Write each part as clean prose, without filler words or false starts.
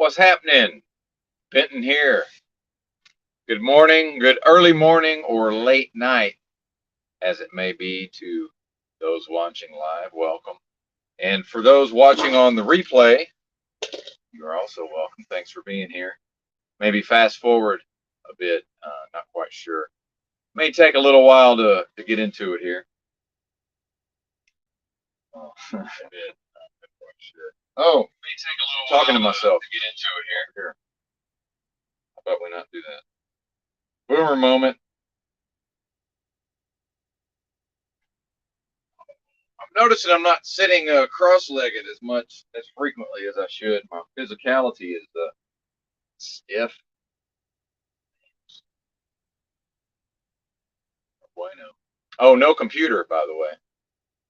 What's happening? Benton here. Good morning, good early morning, or late night, as it may be to those watching live. Welcome. And for those watching on the replay, you're also welcome. Thanks for being here. Maybe fast forward a bit, not quite sure. May take a little while to get into it here. Oh, a bit, not quite sure. Oh, may take a little talking while to myself. To get into it here. How about we not do that? Boomer moment. I'm noticing I'm not sitting cross-legged as much as frequently as I should. My physicality is stiff. Bueno. Oh, no computer, by the way.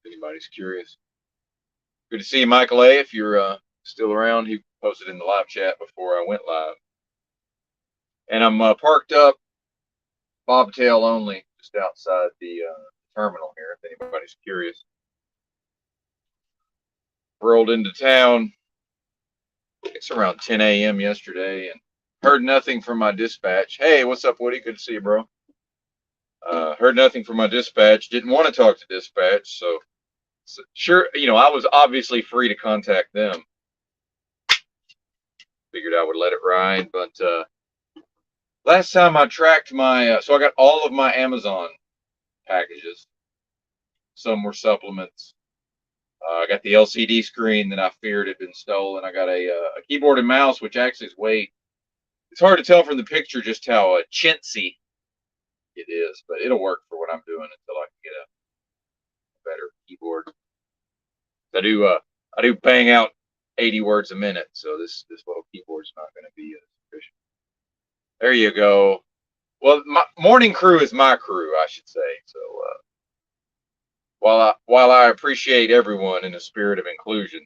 If anybody's curious. Good to see you, Michael A. If you're still around, he posted in the live chat before I went live. And I'm parked up, bobtail only, just outside the terminal here. If anybody's curious. Rolled into town. It's around 10 a.m. yesterday, and heard nothing from my dispatch. Hey, what's up, Woody? Good to see you, bro. Heard nothing from my dispatch. Didn't want to talk to dispatch, so sure, I was obviously free to contact them. Figured I would let it ride, but last time I tracked my, so I got all of my Amazon packages. Some were supplements. I got the LCD screen that I feared had been stolen. I got a keyboard and mouse, which actually is way. It's hard to tell from the picture just how chintzy it is, but it'll work for what I'm doing until I can get a better keyboard. I do bang out 80 words a minute, so this little keyboard's not going to be sufficient. There you go. Well, my morning crew is my crew, I should say. So while I appreciate everyone in the spirit of inclusion,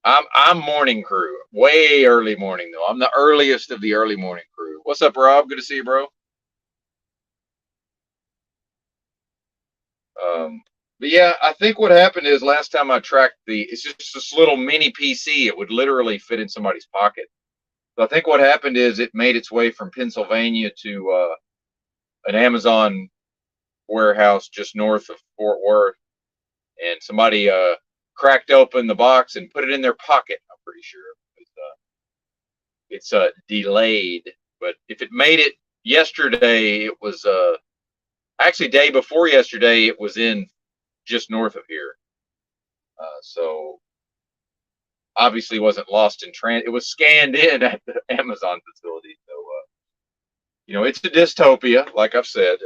I'm morning crew. Way early morning though. I'm the earliest of the early morning crew. What's up, Rob? Good to see you, bro. But yeah, I think what happened is last time I tracked it's just this little mini PC. It would literally fit in somebody's pocket. So I think what happened is it made its way from Pennsylvania to an Amazon warehouse just north of Fort Worth, and somebody cracked open the box and put it in their pocket. I'm pretty sure it's delayed, but if it made it yesterday, it was actually day before yesterday. It was in just north of here, so obviously wasn't lost in transit. It was scanned in at the Amazon facility. So it's a dystopia, like I've said.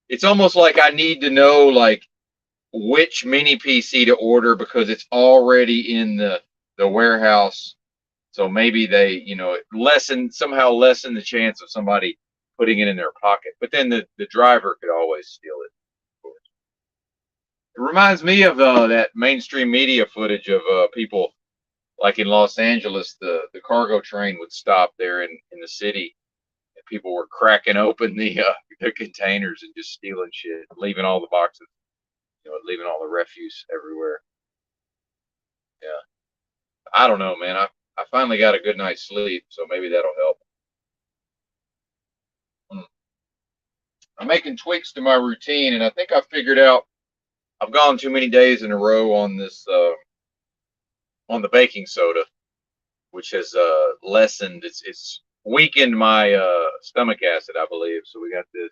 It's almost like I need to know like which mini PC to order because it's already in the warehouse. So maybe they, somehow lessen the chance of somebody putting it in their pocket. But then the driver could always steal it. It reminds me of that mainstream media footage of people like in Los Angeles, the cargo train would stop there in the city, and people were cracking open the containers and just stealing shit, leaving all the boxes, leaving all the refuse everywhere. Yeah, I don't know, man. I finally got a good night's sleep, so maybe that'll help. I'm making tweaks to my routine, and I think I figured out I've gone too many days in a row on this on the baking soda, which has lessened. It's weakened my stomach acid, I believe. So we got this.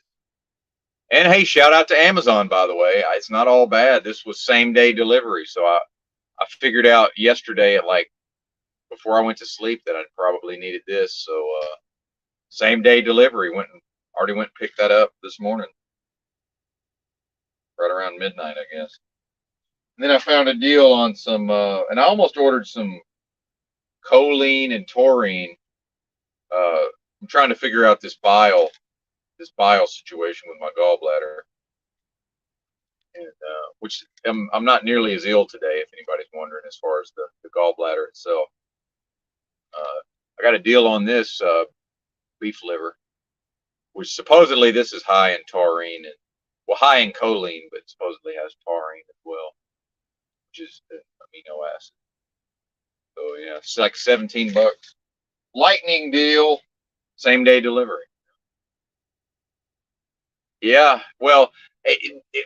And hey, shout out to Amazon, by the way. It's not all bad. This was same day delivery, so I figured out yesterday at like before I went to sleep that I probably needed this. So same day delivery. Already went and picked that up this morning, right around midnight, I guess. And then I found a deal on some, and I almost ordered some choline and taurine. I'm trying to figure out this bile situation with my gallbladder, and which I'm not nearly as ill today, if anybody's wondering, as far as the gallbladder itself. I got a deal on this beef liver, which supposedly this is high in taurine and high in choline, but supposedly has taurine as well, which is an amino acid. So yeah, it's like $17. Lightning deal, same day delivery. Yeah, well,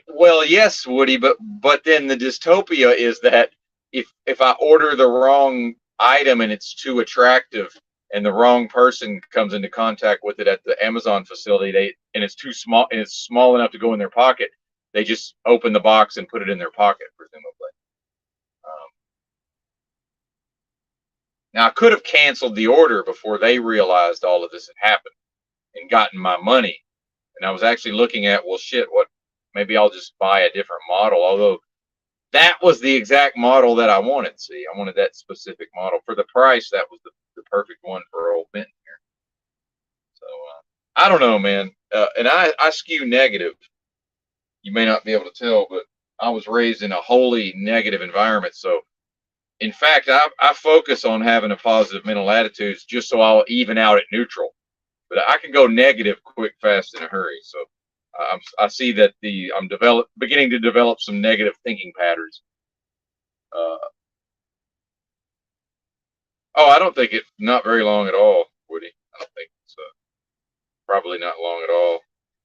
well, yes, Woody, but then the dystopia is that if I order the wrong item and it's too attractive, and the wrong person comes into contact with it at the Amazon facility, and it's too small and it's small enough to go in their pocket, they just open the box and put it in their pocket, presumably. Um, Now I could have canceled the order before they realized all of this had happened and gotten my money. And I was actually looking at, well, shit, what? Maybe I'll just buy a different model. Although that was the exact model that I wanted. See, I wanted that specific model for the price. That was the perfect one for old Benton here. So I don't know, man. And I skew negative. You may not be able to tell, but I was raised in a wholly negative environment. So in fact, I focus on having a positive mental attitude just so I'll even out at neutral. But I can go negative quick, fast, in a hurry. So I see that I'm beginning to develop some negative thinking patterns. Uh, oh, I don't think it's not very long at all, Woody. I don't think it's probably not long at all.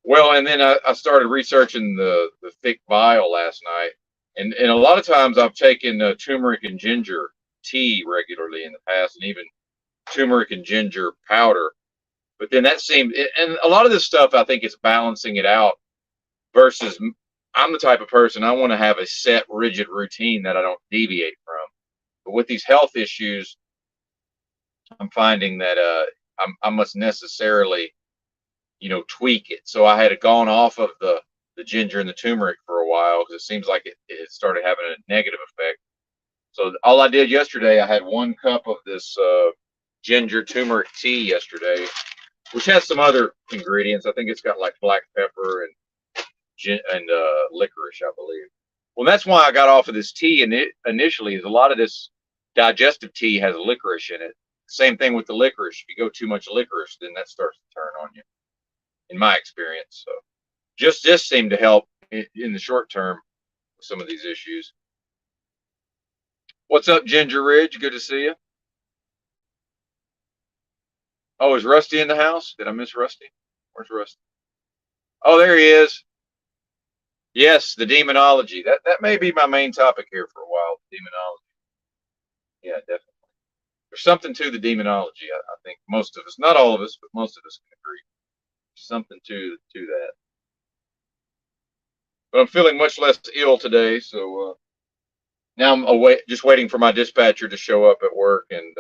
Well, and then I started researching the thick bile last night, and a lot of times I've taken turmeric and ginger tea regularly in the past, and even turmeric and ginger powder. But then that seemed, and a lot of this stuff I think is balancing it out versus I'm the type of person I want to have a set, rigid routine that I don't deviate from. But with these health issues, I'm finding that I must necessarily, tweak it. So I had gone off of the ginger and the turmeric for a while because it seems like it started having a negative effect. So all I did yesterday, I had 1 cup of this ginger turmeric tea yesterday, which has some other ingredients. I think it's got like black pepper and licorice, I believe. Well, that's why I got off of this tea. And initially, is a lot of this digestive tea has licorice in it. Same thing with the licorice. If you go too much licorice, then that starts to turn on you, in my experience. So, just this seemed to help in the short term with some of these issues. What's up, Ginger Ridge? Good to see you. Oh, is Rusty in the house? Did I miss Rusty? Where's Rusty? Oh, there he is. Yes, the demonology. That may be my main topic here for a while. Demonology. Yeah, definitely. There's something to the demonology. I think most of us, not all of us, but most of us can agree. There's something to that. But I'm feeling much less ill today, so now I'm just waiting for my dispatcher to show up at work and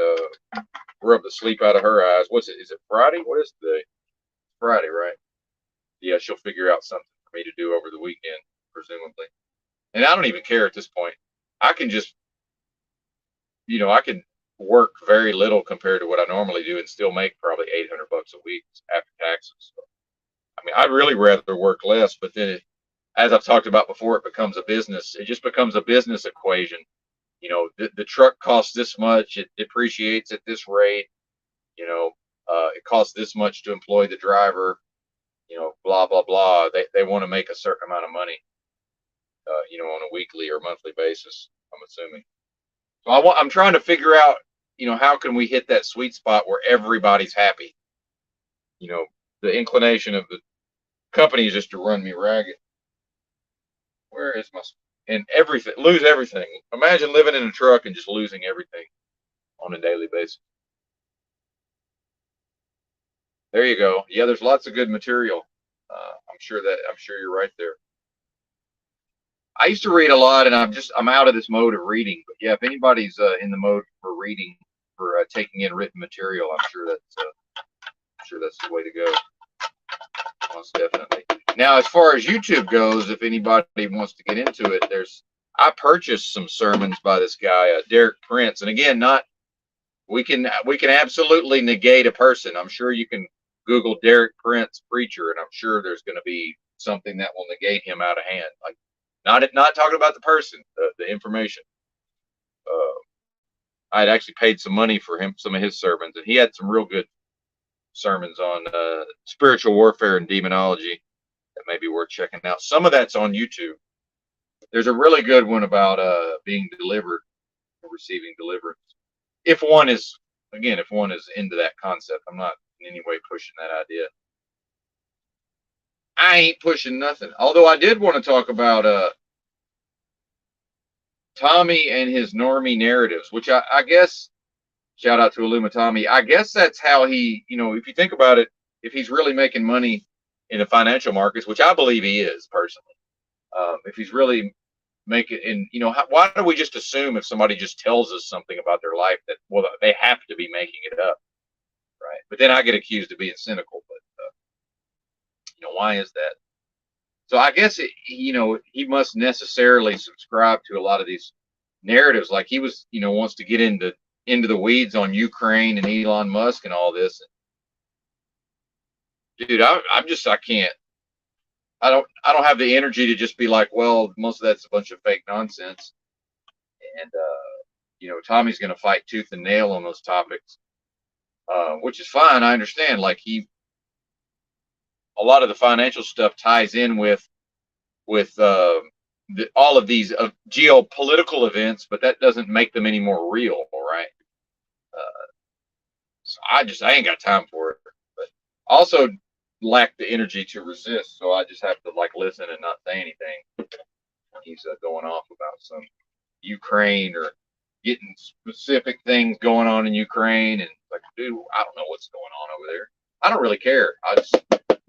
rub the sleep out of her eyes. What's it? Is it Friday? What is today? Friday, right? Yeah, she'll figure out something for me to do over the weekend, presumably. And I don't even care at this point. I can just, I can work very little compared to what I normally do and still make probably $800 a week after taxes. So, I mean, I'd really rather work less, but then as I've talked about before, it becomes a business. It just becomes a business equation. The truck costs this much, it depreciates at this rate, it costs this much to employ the driver, blah, blah, blah. They want to make a certain amount of money, on a weekly or monthly basis, I'm assuming. So I'm trying to figure out, how can we hit that sweet spot where everybody's happy? The inclination of the company is just to run me ragged. Where is my and everything lose everything? Imagine living in a truck and just losing everything on a daily basis. There you go. Yeah, there's lots of good material. I'm sure you're right there. I used to read a lot, and I'm out of this mode of reading. But yeah, if anybody's in the mode for reading, for taking in written material, I'm sure that's the way to go. Most definitely. Now, as far as YouTube goes, if anybody wants to get into it, I purchased some sermons by this guy, Derek Prince, and again, not we can absolutely negate a person. I'm sure you can Google Derek Prince preacher, and I'm sure there's going to be something that will negate him out of hand. Like, not talking about the person, the information. I had actually paid some money for him, some of his sermons, and he had some real good sermons on spiritual warfare and demonology that may be worth checking out. Some of that's on YouTube. There's a really good one about being delivered, receiving deliverance. if one is, again, if one is into that concept, I'm not in any way pushing that idea. I ain't pushing nothing. Although I did want to talk about Tommy and his normie narratives, which I guess, shout out to Illuma Tommy. I guess that's how he, if you think about it, if he's really making money in the financial markets, which I believe he is personally, if he's really making, and why do we just assume if somebody just tells us something about their life that, well, they have to be making it up, right? But then I get accused of being cynical, but why is that? So I guess he must necessarily subscribe to a lot of these narratives. Like he was, wants to get into the weeds on Ukraine and Elon Musk and all this. Dude, I can't. I don't have the energy to just be like, well, most of that's a bunch of fake nonsense. And Tommy's going to fight tooth and nail on those topics, which is fine. I understand. Like a lot of the financial stuff ties in with all of these geopolitical events, but that doesn't make them any more real, right? So I ain't got time for it. But also lack the energy to resist, so I just have to like listen and not say anything. He's going off about some Ukraine or getting specific things going on in Ukraine, and like, dude, I don't know what's going on over there. I don't really care.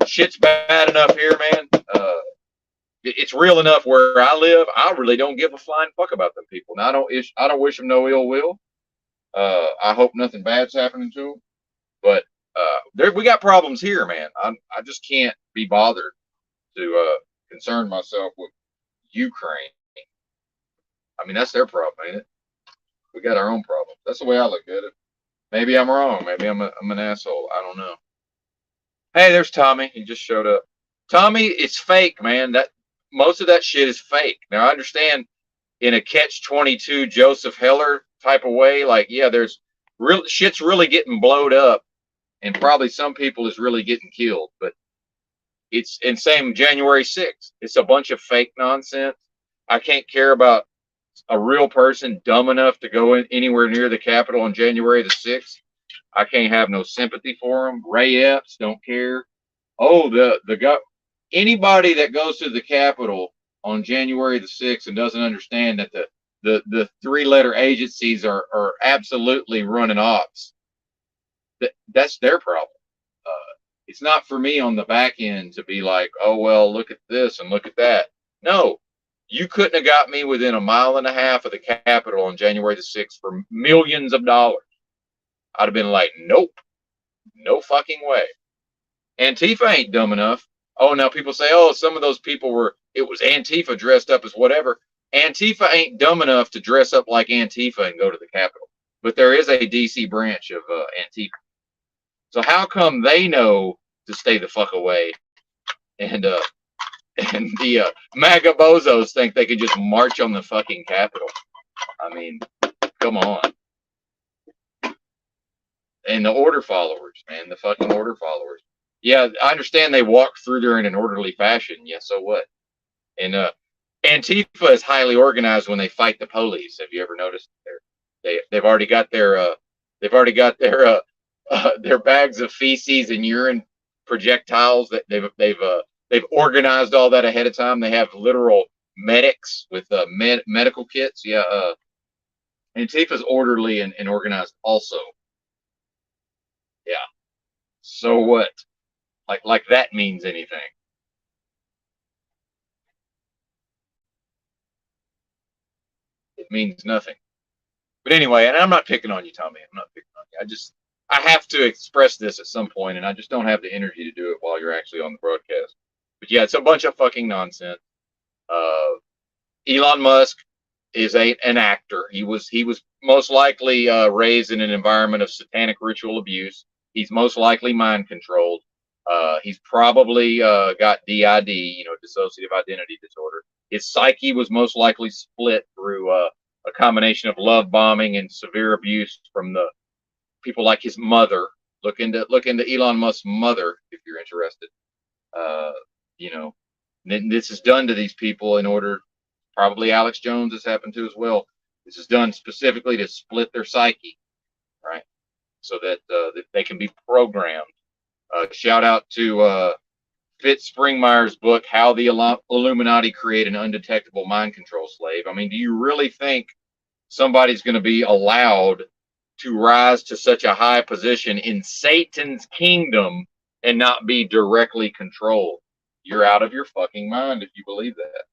Shit's bad enough here, man. It's real enough where I live. I really don't give a flying fuck about them people. Now I don't wish them no ill will. I hope nothing bad's happening to them. But we got problems here, man. I just can't be bothered to concern myself with Ukraine. I mean, that's their problem, ain't it? We got our own problems. That's the way I look at it. Maybe I'm wrong. Maybe I'm an asshole. I don't know. Hey, there's Tommy. He just showed up. Tommy, it's fake, man. That most of that shit is fake. Now I understand in a catch-22 Joseph Heller type of way, like, yeah, there's real shit's really getting blowed up, and probably some people is really getting killed. But it's and same January 6th. It's a bunch of fake nonsense. I can't care about a real person dumb enough to go anywhere near the Capitol on January the 6th. I can't have no sympathy for them. Ray Epps, don't care. Oh, the guy, anybody that goes to the Capitol on January the 6th and doesn't understand that the three-letter agencies are absolutely running ops, that's their problem. It's not for me on the back end to be like, oh, well, look at this and look at that. No, you couldn't have got me within a mile and a half of the Capitol on January the 6th for millions of dollars. I'd have been like, nope, no fucking way. Antifa ain't dumb enough. Oh, now people say, oh, some of those people it was Antifa dressed up as whatever. Antifa ain't dumb enough to dress up like Antifa and go to the Capitol. But there is a DC branch of Antifa. So how come they know to stay the fuck away? And the MAGA bozos think they can just march on the fucking Capitol. I mean, come on. And the order followers, man, the fucking order followers. Yeah, I understand they walk through there in an orderly fashion. Yeah, so what? And Antifa is highly organized when they fight the police. Have you ever noticed? They've already got their bags of feces and urine projectiles that they've organized all that ahead of time. They have literal medics with medical kits. Yeah, Antifa's orderly and organized also. Yeah. So what? Like that means anything. It means nothing. But anyway, and I'm not picking on you, Tommy. I'm not picking on you. I have to express this at some point, and I just don't have the energy to do it while you're actually on the broadcast. But yeah, it's a bunch of fucking nonsense. Elon Musk is an actor. He was most likely raised in an environment of satanic ritual abuse. He's most likely mind controlled. He's probably got DID, dissociative identity disorder. His psyche was most likely split through a combination of love bombing and severe abuse from the people like his mother. Look into Elon Musk's mother if you're interested. This is done to these people in order. Probably Alex Jones has happened to as well. This is done specifically to split their psyche. right? So that they can be programmed. Shout out to Fitz Springmeier's book, How the Illuminati Create an Undetectable Mind Control Slave. I mean, do you really think somebody's going to be allowed to rise to such a high position in Satan's kingdom and not be directly controlled? You're out of your fucking mind if you believe that.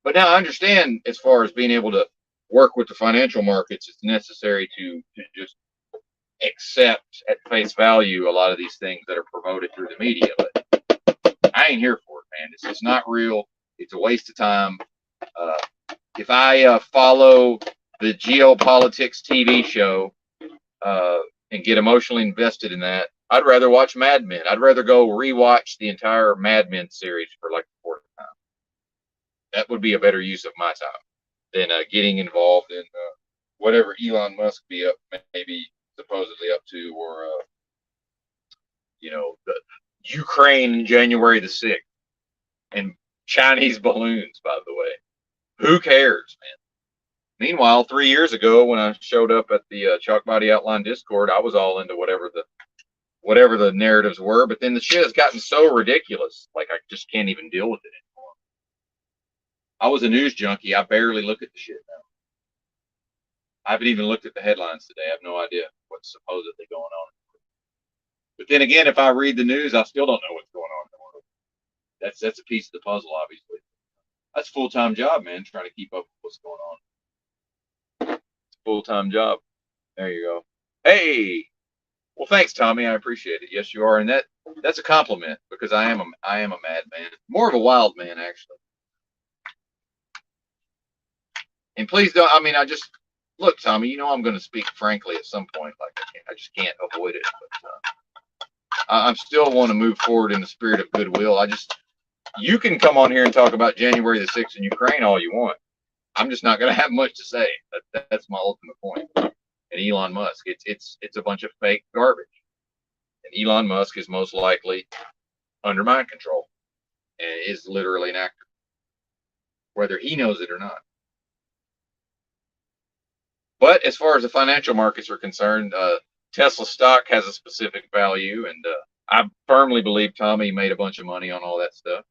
But now I understand, as far as being able to work with the financial markets, it's necessary to just accept at face value a lot of these things that are promoted through the media. But I ain't here for it, man. It's just not real. It's a waste of time. If I follow the geopolitics TV show and get emotionally invested in that, I'd rather watch Mad Men. I'd rather go rewatch the entire Mad Men series for like the fourth time. That would be a better use of my time than getting involved in whatever Elon Musk be up, maybe supposedly up to, or the Ukraine January the 6th and Chinese balloons, by the way. Who cares, man? Meanwhile, 3 years ago, when I showed up at the Chalk Body Outline Discord, I was all into whatever the narratives were. But then the shit has gotten so ridiculous, like I just can't even deal with it anymore. I was a news junkie. I barely look at the shit now. I haven't even looked at the headlines today. I have no idea what's supposedly going on. But then again, if I read the news, I still don't know what's going on in the world. That's a piece of the puzzle, obviously. That's a full-time job, man, trying to keep up with what's going on. It's a full-time job. There you go. Hey, well, thanks, Tommy. I appreciate it. Yes, you are, and that's a compliment, because I am a madman, more of a wild man, actually. And please don't. I mean, look, Tommy. I'm going to speak frankly at some point. Like I just can't avoid it. But I still want to move forward in the spirit of goodwill. You can come on here and talk about January the 6th in Ukraine all you want. I'm just not going to have much to say. That's my ultimate point. And Elon Musk, it's a bunch of fake garbage. And Elon Musk is most likely under mind control and is literally an actor, whether he knows it or not. But as far as the financial markets are concerned, Tesla stock has a specific value, and I firmly believe Tommy made a bunch of money on all that stuff.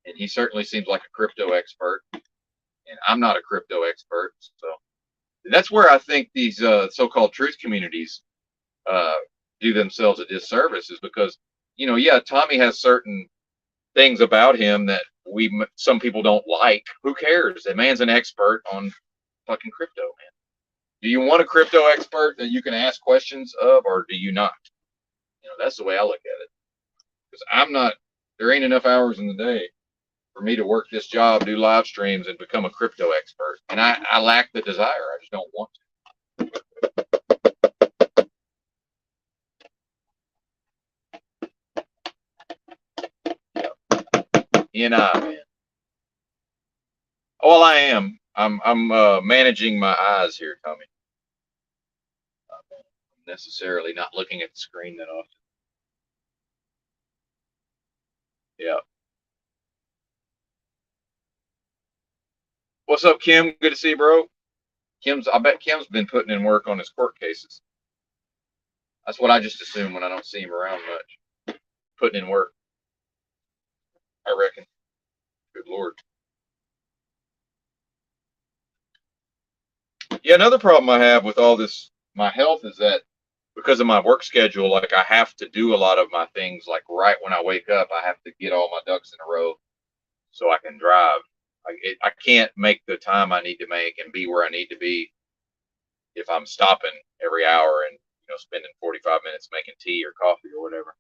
And he certainly seems like a crypto expert, and I'm not a crypto expert. So that's where I think these so-called truth communities do themselves a disservice, is because, Tommy has certain things about him that some people don't like. Who cares? That man's an expert on fucking crypto, man. Do you want a crypto expert that you can ask questions of, or do you not? That's the way I look at it. Because there ain't enough hours in the day for me to work this job, do live streams, and become a crypto expert. And I lack the desire. I just don't want to. Yeah. Man. Oh, well, I am. I'm managing my eyes here, Tommy. Necessarily not looking at the screen that often. Yeah. What's up, Kim? Good to see you, bro. I bet Kim's been putting in work on his court cases. That's what I just assume when I don't see him around much. Putting in work, I reckon. Good Lord. Yeah, another problem I have with all this, my health, is that because of my work schedule, like I have to do a lot of my things, like right when I wake up, I have to get all my ducks in a row so I can drive. I can't make the time I need to make and be where I need to be if I'm stopping every hour and spending 45 minutes making tea or coffee or whatever.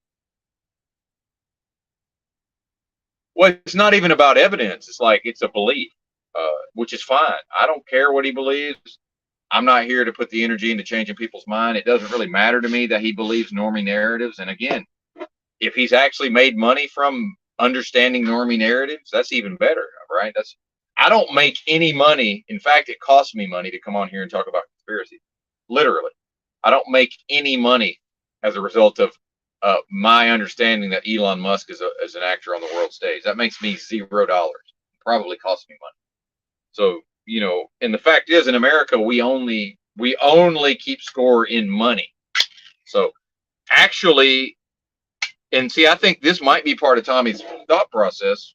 Well, it's not even about evidence. It's like it's a belief, which is fine. I don't care what he believes. I'm not here to put the energy into changing people's mind. It doesn't really matter to me that he believes normie narratives. And again, if he's actually made money from understanding normie narratives, that's even better, right? I don't make any money. In fact, it costs me money to come on here and talk about conspiracy. Literally, I don't make any money as a result of my understanding that Elon Musk is an actor on the world stage. That makes me $0. Probably costs me money. So, and the fact is, in America, we only keep score in money. So actually, and see, I think this might be part of Tommy's thought process.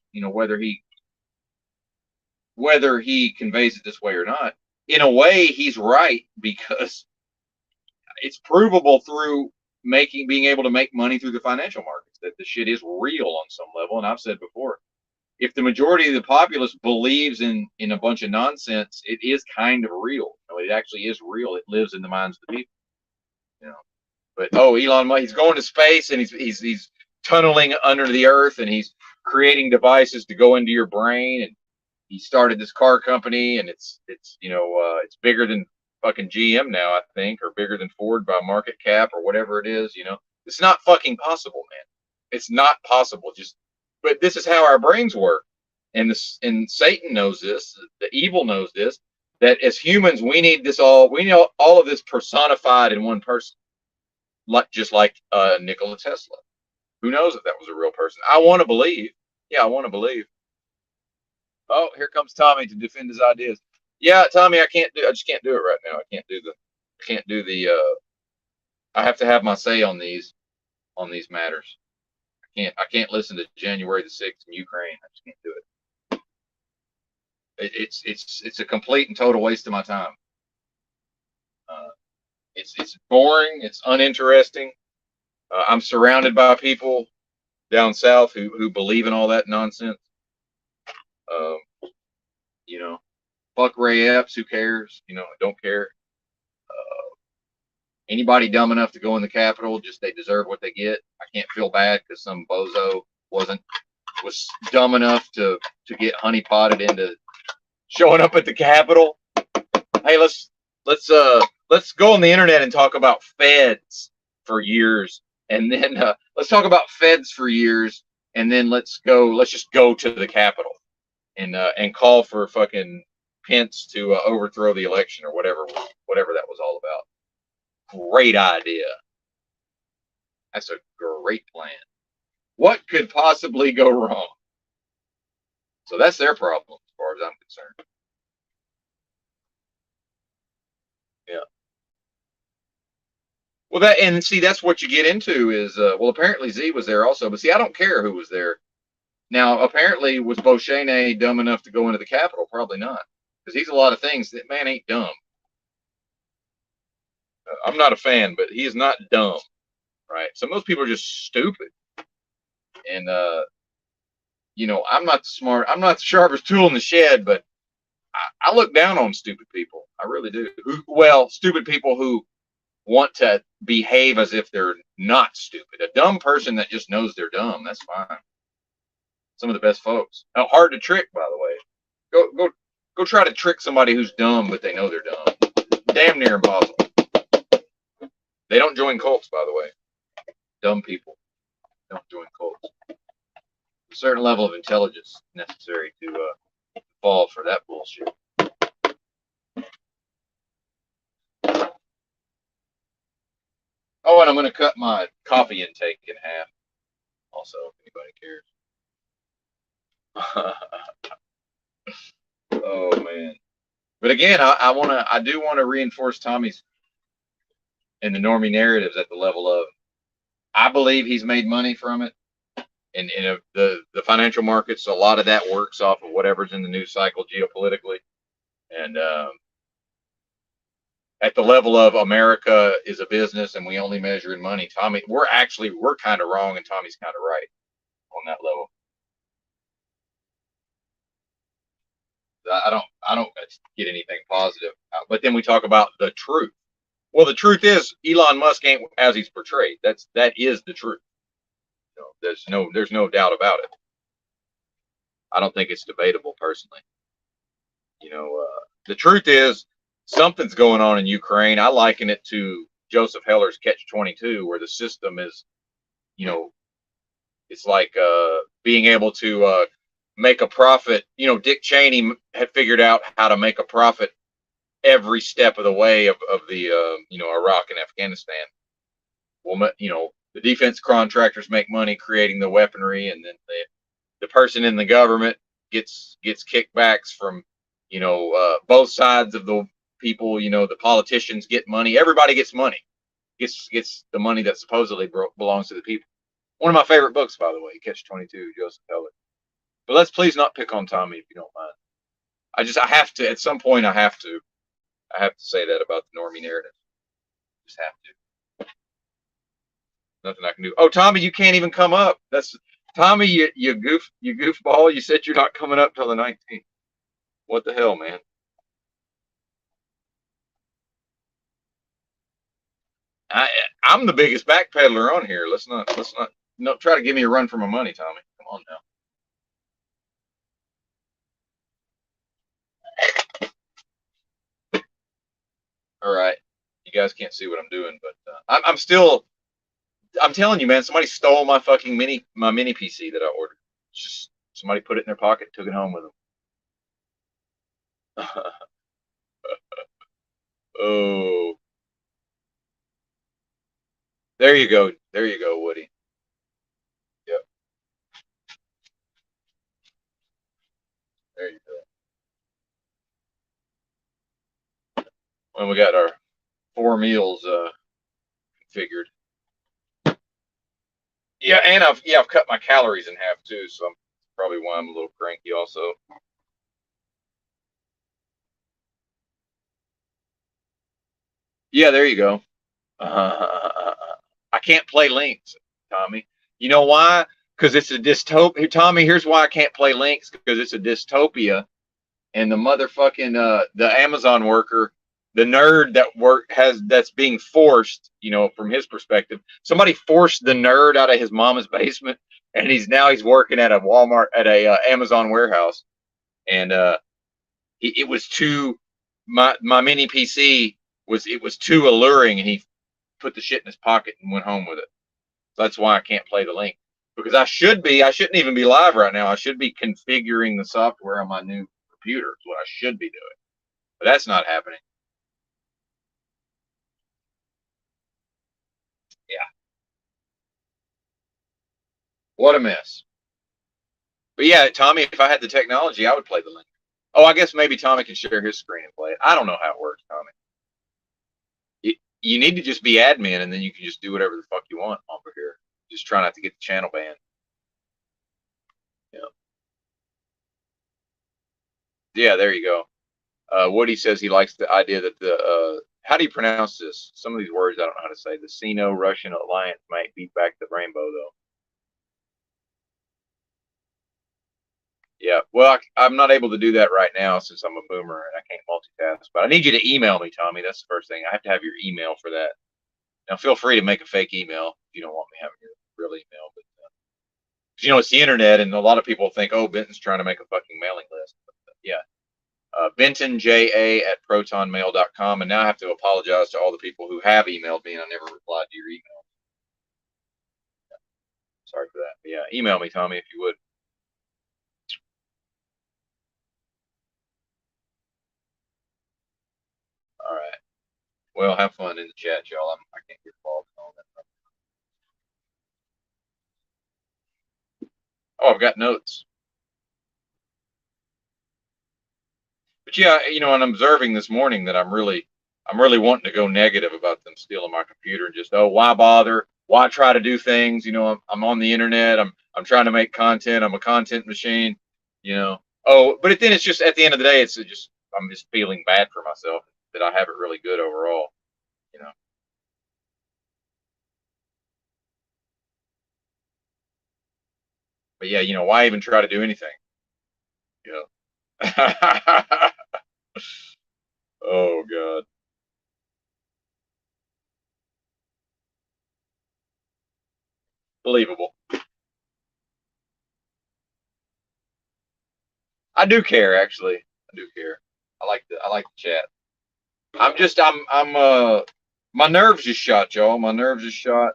Whether he conveys it this way or not. In a way, he's right because it's provable through being able to make money through the financial markets that the shit is real on some level. And I've said before, if the majority of the populace believes in a bunch of nonsense, it is kind of real. It actually is real. It lives in the minds of the people. But Elon Musk, he's going to space and he's tunneling under the earth and he's creating devices to go into your brain, and he started this car company, and it's bigger than fucking GM now, I think, or bigger than Ford by market cap or whatever it is. It's not fucking possible, man. It's not possible. But this is how our brains work, and Satan knows this. The evil knows this. That as humans, we need all of this personified in one person, just like Nikola Tesla. Who knows if that was a real person? I want to believe. Yeah, I want to believe. Oh, here comes Tommy to defend his ideas. Yeah, Tommy, I just can't do it right now. I can't do the I have to have my say on these matters. I can't listen to January the 6th in Ukraine. I just can't do it. It's a complete and total waste of my time. It's boring. It's uninteresting. I'm surrounded by people down south who believe in all that nonsense. Fuck Ray Epps. Who cares? Don't care. Anybody dumb enough to go in the Capitol, they deserve what they get. I can't feel bad because some bozo was dumb enough to get honeypotted into showing up at the Capitol. Hey, let's go on the internet and talk about feds for years, and then let's talk about feds for years, and then let's just go to the Capitol and call for fucking Pence to overthrow the election or whatever that was all about. Great idea. That's a great plan. What could possibly go wrong? So that's their problem as far as I'm concerned. Yeah. Well, that's what you get into is, apparently Z was there also, but see, I don't care who was there. Now, apparently, was Beauchene dumb enough to go into the Capitol? Probably not, because he's a lot of things. That man ain't dumb. I'm not a fan, but he is not dumb, right? Some of those people are just stupid, and I'm not smart. I'm not the sharpest tool in the shed, but I look down on stupid people. I really do. Stupid people who want to behave as if they're not stupid. A dumb person that just knows they're dumb, that's fine. Some of the best folks. Now, hard to trick, by the way. Go try to trick somebody who's dumb, but they know they're dumb. Damn near impossible. They don't join cults, by the way. Dumb people don't join cults. A certain level of intelligence necessary to fall for that bullshit. Oh, and I'm going to cut my coffee intake in half. Also, if anybody cares. Oh man! But again, I do want to reinforce Tommy's and the normie narratives at the level of, I believe he's made money from it, and the financial markets. A lot of that works off of whatever's in the news cycle geopolitically, and at the level of America is a business and we only measure in money. Tommy, we're kind of wrong, and Tommy's kind of right on that level. I don't get anything positive. But then we talk about the truth. Well, the truth is Elon Musk ain't as he's portrayed. That is the truth. There's no doubt about it. I don't think it's debatable personally. The truth is something's going on in Ukraine. I liken it to Joseph Heller's Catch-22, where the system is, it's like being able to make a profit. Dick Cheney had figured out how to make a profit every step of the way of the Iraq and Afghanistan. Well, the defense contractors make money creating the weaponry, and then the person in the government gets kickbacks from both sides of the people. The politicians get money. Everybody gets money. gets the money that supposedly belongs to the people. One of my favorite books, by the way, Catch 22, Joseph Heller. But let's please not pick on Tommy if you don't mind. I have to, at some point, I have to say that about the normie narrative. Just have to. Nothing I can do. Oh, Tommy, you can't even come up. That's Tommy, you goofball. You said you're not coming up till the 19th. What the hell, man? I'm the biggest backpedaler on here. Let's not no try to give me a run for my money, Tommy. Come on now. All right, you guys can't see what I'm doing, but I'm still. I'm telling you, man. Somebody stole my fucking mini PC that I ordered. Just somebody put it in their pocket, took it home with them. Oh, there you go. There you go, Woody. Yep. There you go. Well, we got our 4 meals configured. Yeah, and I've cut my calories in half too, so I'm probably why I'm a little cranky also. Yeah, there you go. I can't play Links, Tommy. You know why? Because it's a dystopia. Tommy, here's why I can't play Links, because it's a dystopia, and the motherfucking the Amazon worker, the nerd that's being forced, from his perspective, somebody forced the nerd out of his mama's basement, and he's working at a Walmart at a Amazon warehouse, and it was too my mini PC was too alluring, and he put the shit in his pocket and went home with it. So that's why I can't play the link, because I shouldn't even be live right now. I should be configuring the software on my new computer. Is what I should be doing, but that's not happening. Yeah, what a mess. But yeah, Tommy, if I had the technology, I would play the link. Oh, I guess maybe Tommy can share his screen and play it. I don't know how it works, Tommy. You need to just be admin, and then you can just do whatever the fuck you want over here. Just try not to get the channel banned. Yeah. Yeah, there you go. Woody says he likes the idea that how do you pronounce this? Some of these words I don't know how to say. The Sino-Russian alliance might beat back the rainbow, though. Yeah, well, I'm not able to do that right now since I'm a boomer and I can't multitask. But I need you to email me, Tommy. That's the first thing. I have to have your email for that. Now, feel free to make a fake email if you don't want me having your real email. But it's the internet, and a lot of people think, oh, Benton's trying to make a fucking mailing list. But, yeah, BentonJA@protonmail.com. And now I have to apologize to all the people who have emailed me and I never replied to your email. Sorry for that. But yeah, email me, Tommy, if you would. All right. Well, have fun in the chat, y'all. I can't get involved in all that. Oh, I've got notes. But yeah, and I'm observing this morning that I'm really wanting to go negative about them stealing my computer and just, oh, why bother? Why try to do things? I'm on the internet. I'm trying to make content. I'm a content machine. Oh, but then it's just at the end of the day, I'm just feeling bad for myself that I have it really good overall. You know. But yeah, why even try to do anything? You know. Oh God. Believable. I do care, actually. I do care. I like the chat. My nerves just shot, y'all. My nerves just shot.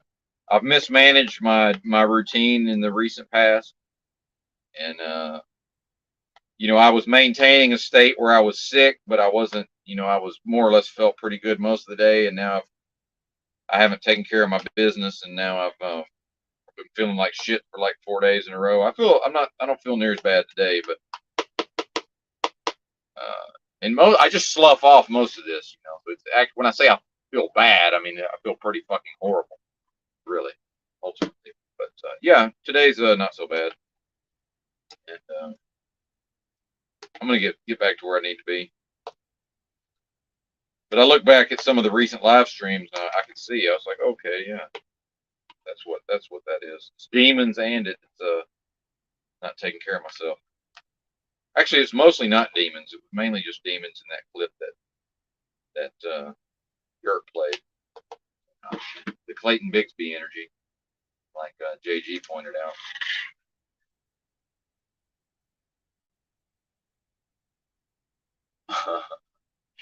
I've mismanaged my routine in the recent past, and I was maintaining a state where I was sick, but I wasn't. I was more or less felt pretty good most of the day, and now I haven't taken care of my business, and now I've been feeling like shit for like 4 days in a row. I don't feel near as bad today, but I just slough off most of this. But when I say I feel bad. I mean, I feel pretty fucking horrible, really, ultimately. But yeah, today's not so bad, and I'm gonna get back to where I need to be. But I look back at some of the recent live streams, I can see. I was like, okay, yeah, that's what that is. It's demons, and it's not taking care of myself. Actually, it's mostly not demons. It was mainly just demons in that clip that Gert played. The Clayton Bigsby energy, like JG pointed out.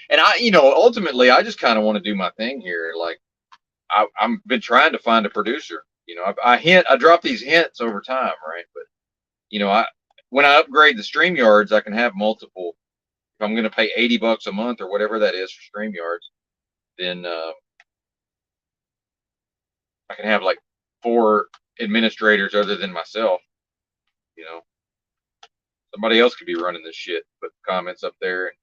And ultimately, I just kind of want to do my thing here. Like, I've been trying to find a producer. I drop these hints over time, right? But I when I upgrade the StreamYards, I can have multiple. If I'm going to pay $80 a month or whatever that is for StreamYards, then I can have like 4 administrators other than myself. You know, somebody else could be running this shit, put comments up there, and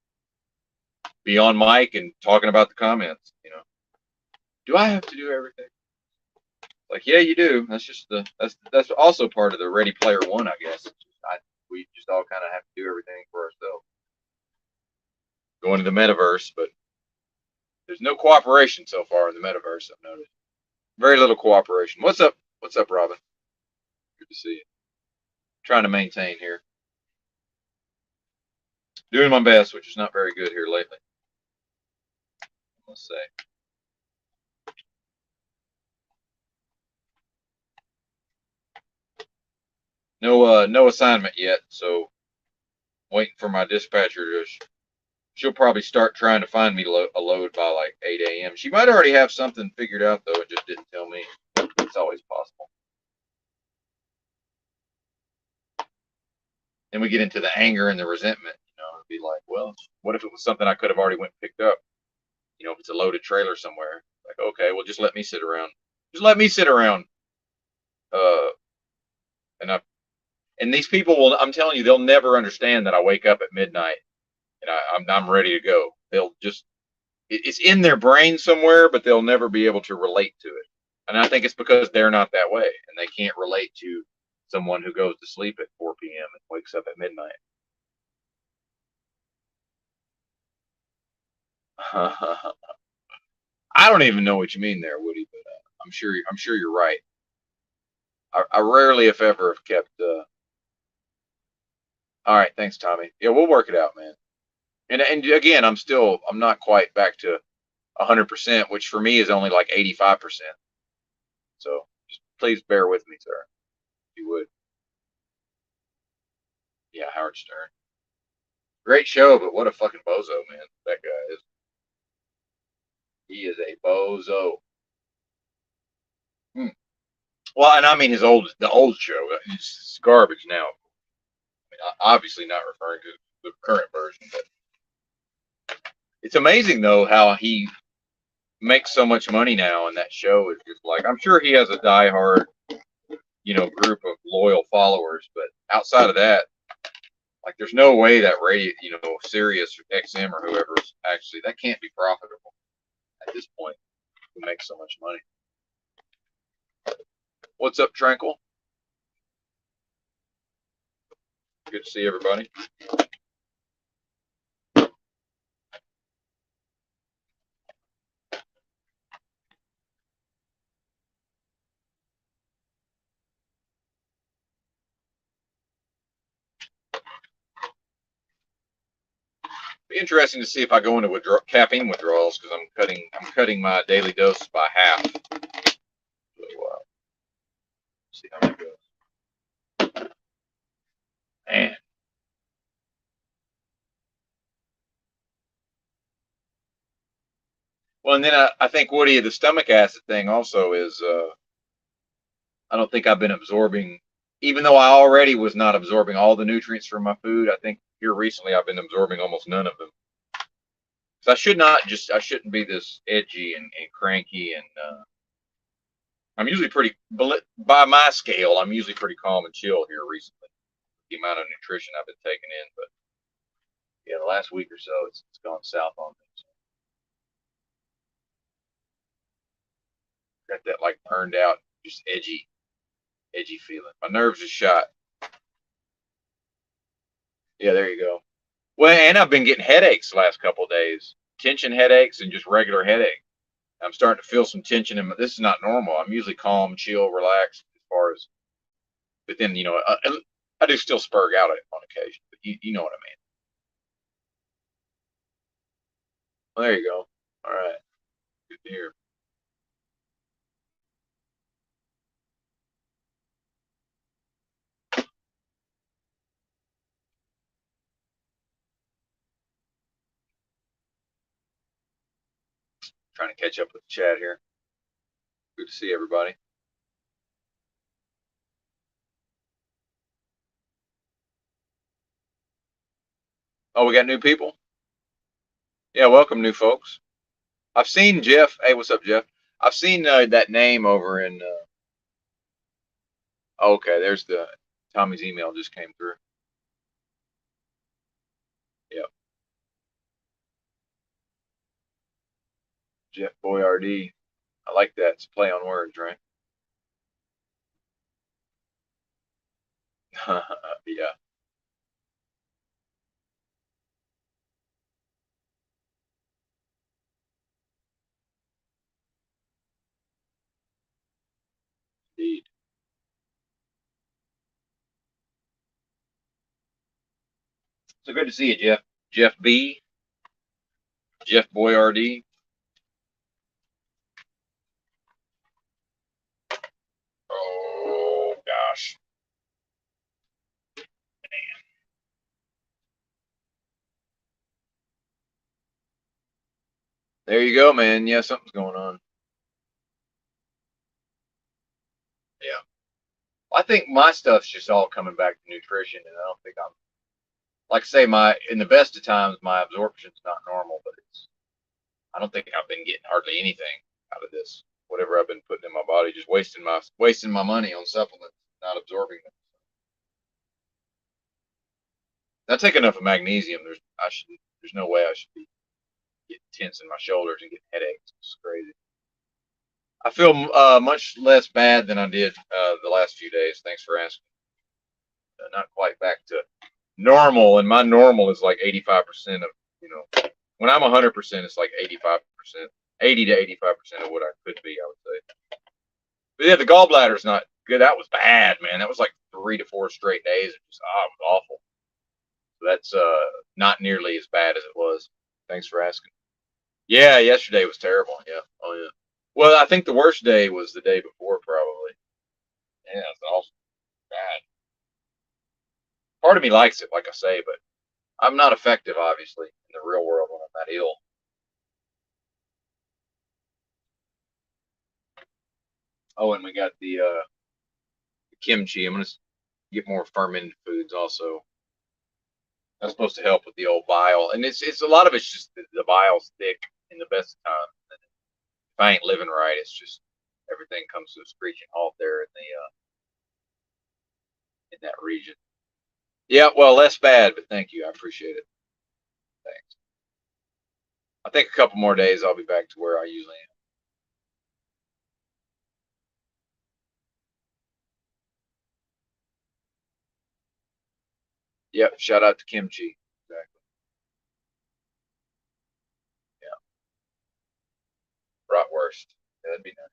be on mic and talking about the comments. Do I have to do everything? Like, yeah, you do. That's also part of the Ready Player One, I guess. We just all kind of have to do everything for ourselves. Going to the metaverse, but there's no cooperation so far in the metaverse. I've noticed very little cooperation. What's up? What's up, Robin? Good to see you. Trying to maintain here. Doing my best, which is not very good here lately. Let's say. No assignment yet, so waiting for my dispatcher to. She'll probably start trying to find me a load by like 8 a.m. She might already have something figured out though, and just didn't tell me. It's always possible. Then we get into the anger and the resentment. It'd be like, well, what if it was something I could have already went and picked up? If it's a loaded trailer somewhere, like, okay, well, just let me sit around. Just let me sit around. Uh, and I and these people will. I'm telling you, they'll never understand that I wake up at midnight and I'm ready to go. They'll just it's in their brain somewhere, but they'll never be able to relate to it. And I think it's because they're not that way and they can't relate to someone who goes to sleep at 4 p.m. and wakes up at midnight. I don't even know what you mean there, Woody, but I'm sure you're right. I rarely, if ever, have kept. All right, thanks, Tommy. Yeah, we'll work it out, man. And again, I'm not quite back to 100%, which for me is only like 85%. So just please bear with me, sir, if you would. Yeah, Howard Stern. Great show, but what a fucking bozo, man. That guy is. He is a bozo. Hmm. Well, and I mean the old show. It's garbage now. I mean, obviously not referring to the current version, but it's amazing though how he makes so much money now, and that show is just like I'm sure he has a diehard, group of loyal followers, but outside of that, like there's no way that radio, Sirius or XM or whoever is actually that can't be profitable at this point to make so much money. What's up, Tranquil? Good to see everybody. Be interesting to see if I go into caffeine withdrawals because I'm cutting my daily dose by half. So, see how that goes. Man. Well, and then I think Woody, the stomach acid thing also is. I don't think I've been absorbing, even though I already was not absorbing all the nutrients from my food. I think here recently I've been absorbing almost none of them. So I shouldn't be this edgy and cranky and I'm usually pretty by my scale. I'm usually pretty calm and chill here recently. The amount of nutrition I've been taking in, but yeah, the last week or so it's gone south on me. Got that like burned out, just edgy feeling. My nerves are shot. Yeah, there you go. Well, and I've been getting headaches the last couple of days. Tension headaches and just regular headache. I'm starting to feel some tension in my. This is not normal. I'm usually calm, chill, relaxed as far as, but then I do still spurg out on occasion. But you know what I mean. Well, there you go. All right, good to hear. Trying to catch up with the chat here. Good to see everybody. Oh, we got new people. Yeah, welcome, new folks. I've seen Jeff. Hey, what's up, Jeff? I've seen that name over in. Oh, okay, there's the Tommy's email just came through. Yep, Jeff Boyardee. I like that. It's a play on words, right? Yeah, indeed. So good to see you, Jeff. Jeff B. Jeff Boyardee. Oh gosh. There you go, man. Yeah, something's going on. Yeah. I think my stuff's just all coming back to nutrition, and I don't think I'm like I say my in the best of times my absorption's not normal, but it's I don't think I've been getting hardly anything out of this. Whatever I've been putting in my body, just wasting my money on supplements, not absorbing them. I take enough of magnesium. There's no way I should be getting tense in my shoulders and getting headaches. It's crazy. I feel much less bad than I did the last few days. Thanks for asking. Not quite back to normal, and my normal is like 85% of when I'm 100%, it's like 85%, 80 to 85% of what I could be. I would say. But yeah, the gallbladder's not good. That was bad, man. That was like 3 to 4 straight days. It was awful. So that's not nearly as bad as it was. Thanks for asking. Yeah, yesterday was terrible. Yeah. Oh yeah. Well, I think the worst day was the day before, probably. Yeah, it's awful. Bad. Part of me likes it, like I say, but I'm not effective, obviously, in the real world when I'm that ill. Oh, and we got the kimchi. I'm gonna get more fermented foods also. That's supposed to help with the old bile, and it's a lot of it's just the bile's thick in the best of times. And if I ain't living right, it's just everything comes to a screeching halt there in that region. Yeah, well, less bad, but thank you. I appreciate it. Thanks. I think a couple more days I'll be back to where I usually am. Yep. Shout out to kimchi. Exactly. Yeah. Bratwurst. Yeah, that'd be nice.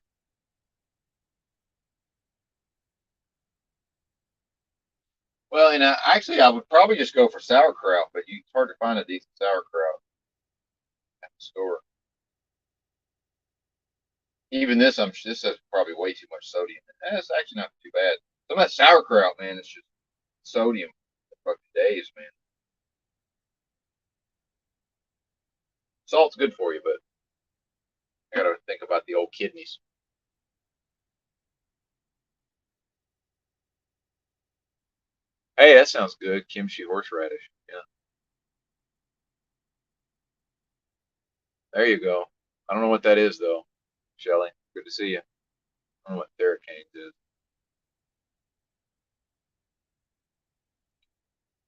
Well, and actually, I would probably just go for sauerkraut, but it's hard to find a decent sauerkraut at the store. Even this has probably way too much sodium. That's actually not too bad. Some of that sauerkraut, man, it's just sodium for fucking days, man. Salt's good for you, but I gotta think about the old kidneys. Hey, that sounds good. Kimchi horseradish. Yeah, there you go. I don't know what that is though, Shelly. Good to see you. I don't know what Theracanes is.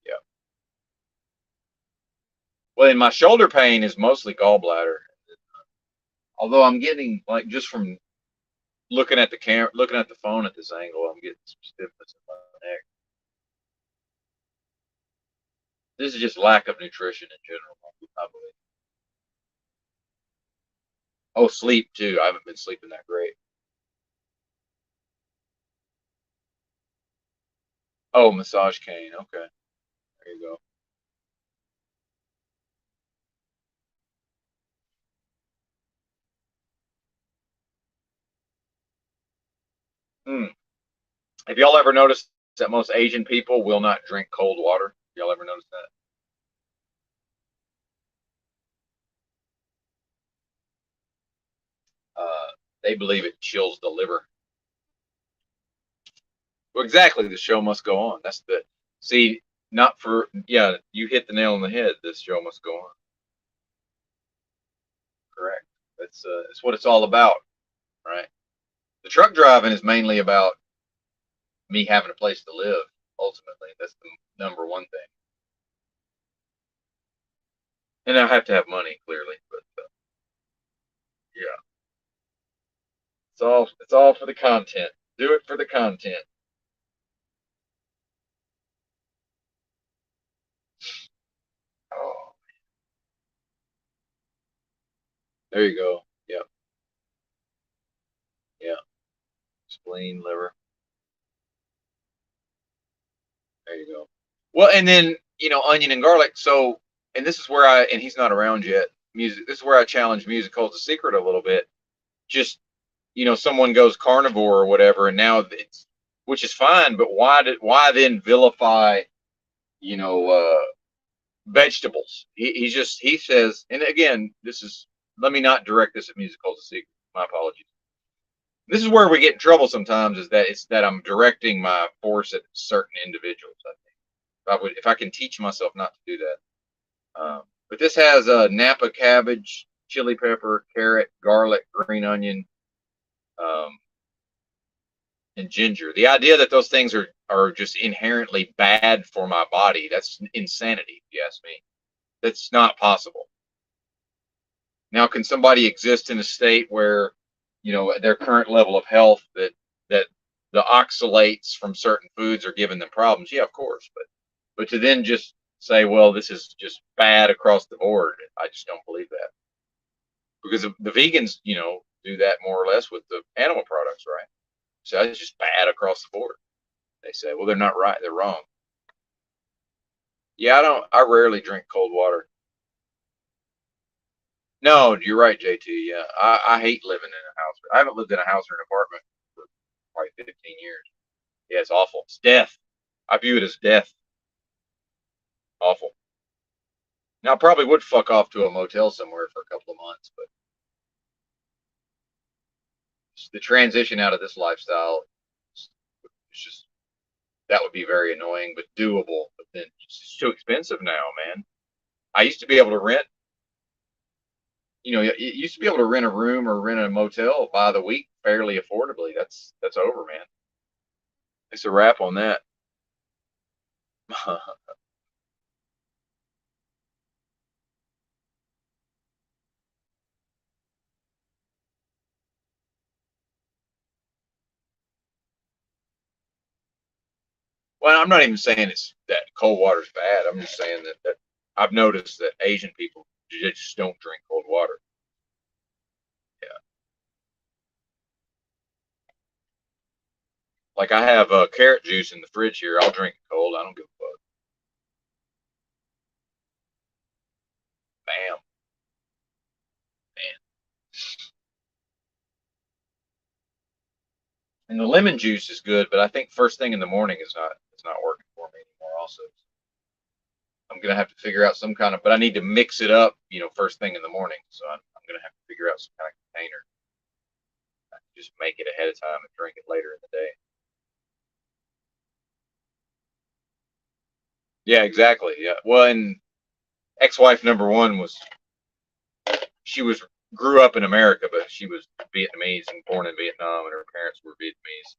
Yeah. Well, and my shoulder pain is mostly gallbladder. Although I'm getting like just from looking at the camera, looking at the phone at this angle, I'm getting some stiffness in my neck. This is just lack of nutrition in general, I believe. Oh, sleep too. I haven't been sleeping that great. Oh, massage cane. Okay, there you go. Hmm. Have y'all ever noticed that most Asian people will not drink cold water? Y'all ever notice that? Uh, they believe it chills the liver. Well, exactly. The show must go on. That's the see. Not for yeah. You hit the nail on the head. This show must go on. Correct. That's what it's all about, right? The truck driving is mainly about me having a place to live. Ultimately, that's the number one thing. And I have to have money, clearly, but yeah, it's all for the content. Do it for the content. Oh, there you go. Yep, yeah. Spleen, liver. There you go. Well, and then onion and garlic. So, and this is where and he's not around yet. Music. This is where I challenge Musicals the Secret a little bit. Just someone goes carnivore or whatever, and now it's which is fine, but why then vilify you know uh, vegetables? He says, and again, this is let me not direct this at Musicals the Secret. My apologies. This is where we get in trouble sometimes. Is that it's that I'm directing my force at certain individuals. I think if I can teach myself not to do that. But this has Napa cabbage, chili pepper, carrot, garlic, green onion, um, and ginger. The idea that those things are just inherently bad for my body, that's insanity, if you ask me. That's not possible. Now, can somebody exist in a state where, at their current level of health, that the oxalates from certain foods are giving them problems? Yeah, of course. But to then just say, well, this is just bad across the board, I just don't believe that. Because the vegans, do that more or less with the animal products, right? So it's just bad across the board. They say, well, they're not right, they're wrong. Yeah, I don't. I rarely drink cold water. No, you're right, JT. Yeah, I hate living in a house. I haven't lived in a house or an apartment for probably 15 years. Yeah, it's awful. It's death. I view it as death. Awful. Now, I probably would fuck off to a motel somewhere for a couple of months, but the transition out of this lifestyle, it's just that would be very annoying, but doable. But then it's too expensive now, man. I used to be able to rent. It used to be able to rent a room or rent a motel by the week fairly affordably. That's over, man. It's a wrap on that. Well, I'm not even saying it's that cold water's bad. I'm just saying that I've noticed that Asian people just don't drink cold water. Yeah, like I have carrot juice in the fridge here. I'll drink it cold. I don't give a fuck. Bam, man. And the lemon juice is good, but I think first thing in the morning is not it's not working for me anymore. Also, I'm gonna have to figure out some kind of, but I need to mix it up, first thing in the morning. So I'm gonna have to figure out some kind of container. I can just make it ahead of time and drink it later in the day. Yeah, exactly. Yeah. Well, and ex-wife number one she was grew up in America, but she was Vietnamese and born in Vietnam, and her parents were Vietnamese.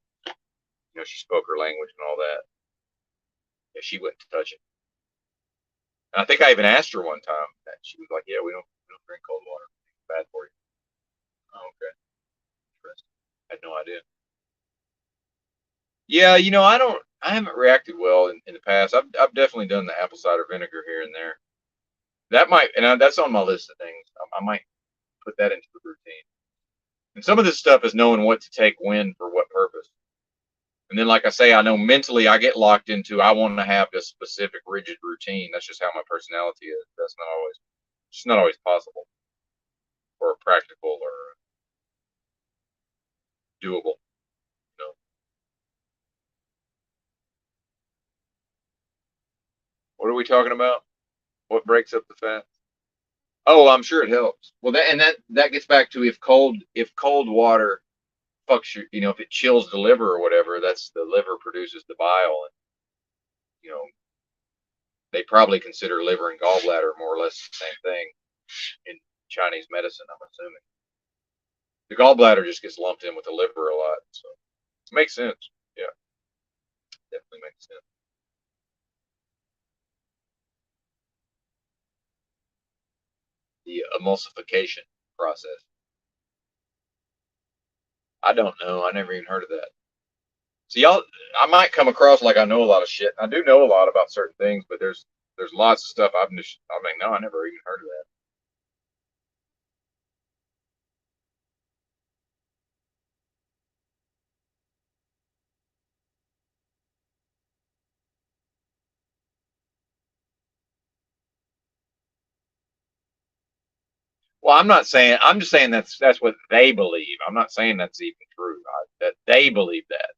She spoke her language and all that. Yeah, she wouldn't touch it. And I think I even asked her one time that she was like, "Yeah, we don't drink cold water. It's bad for you." Oh, okay, interesting. I had no idea. Yeah, I haven't reacted well in the past. I've definitely done the apple cider vinegar here and there. That might, that's on my list of things. I might put that into the routine. And some of this stuff is knowing what to take when for what purpose. And then, like I say, I know mentally I get locked into I want to have this specific rigid routine. That's just how my personality is. That's not always, it's not always possible or practical or doable. You know, what are we talking about? What breaks up the fat? Oh, I'm sure it helps. Well, that gets back to if cold water fucks your, if it chills the liver or whatever, that's the liver produces the bile, and you know they probably consider liver and gallbladder more or less the same thing in Chinese medicine. I'm assuming the gallbladder just gets lumped in with the liver a lot, so it makes sense. Yeah, definitely makes sense. The emulsification process. I don't know. I never even heard of that. See, I might come across like I know a lot of shit. I do know a lot about certain things, but there's lots of stuff I mean, no, I never even heard of that. Well, I'm not saying. I'm just saying that's what they believe. I'm not saying that's even true. That they believe that.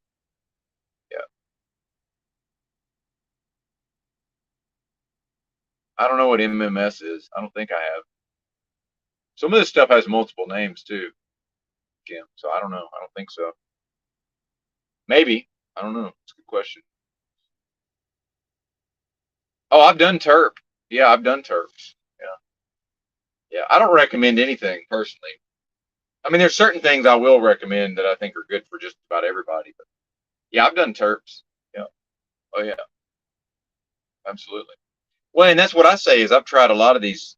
Yeah. I don't know what MMS is. I don't think I have. Some of this stuff has multiple names too, Kim. So I don't know. I don't think so. Maybe. I don't know. It's a good question. Oh, I've done terp. Yeah, I've done terps. Yeah. Yeah. I don't recommend anything personally. I mean, there's certain things I will recommend that I think are good for just about everybody. But yeah, I've done terps. Yeah. Oh yeah. Absolutely. Well, and that's what I say is I've tried a lot of these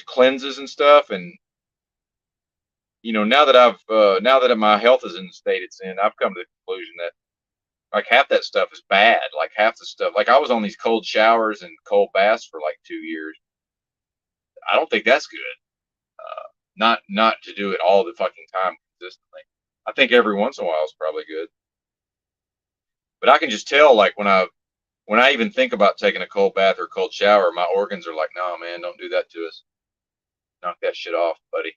cleanses and stuff, and now that my health is in the state it's in, I've come to the conclusion that like half that stuff is bad. Like half the stuff, like I was on these cold showers and cold baths for like 2 years. I don't think that's good. Not to do it all the fucking time consistently. I think every once in a while is probably good, but I can just tell like when I even think about taking a cold bath or a cold shower, my organs are like, no, man, don't do that to us. Knock that shit off, buddy.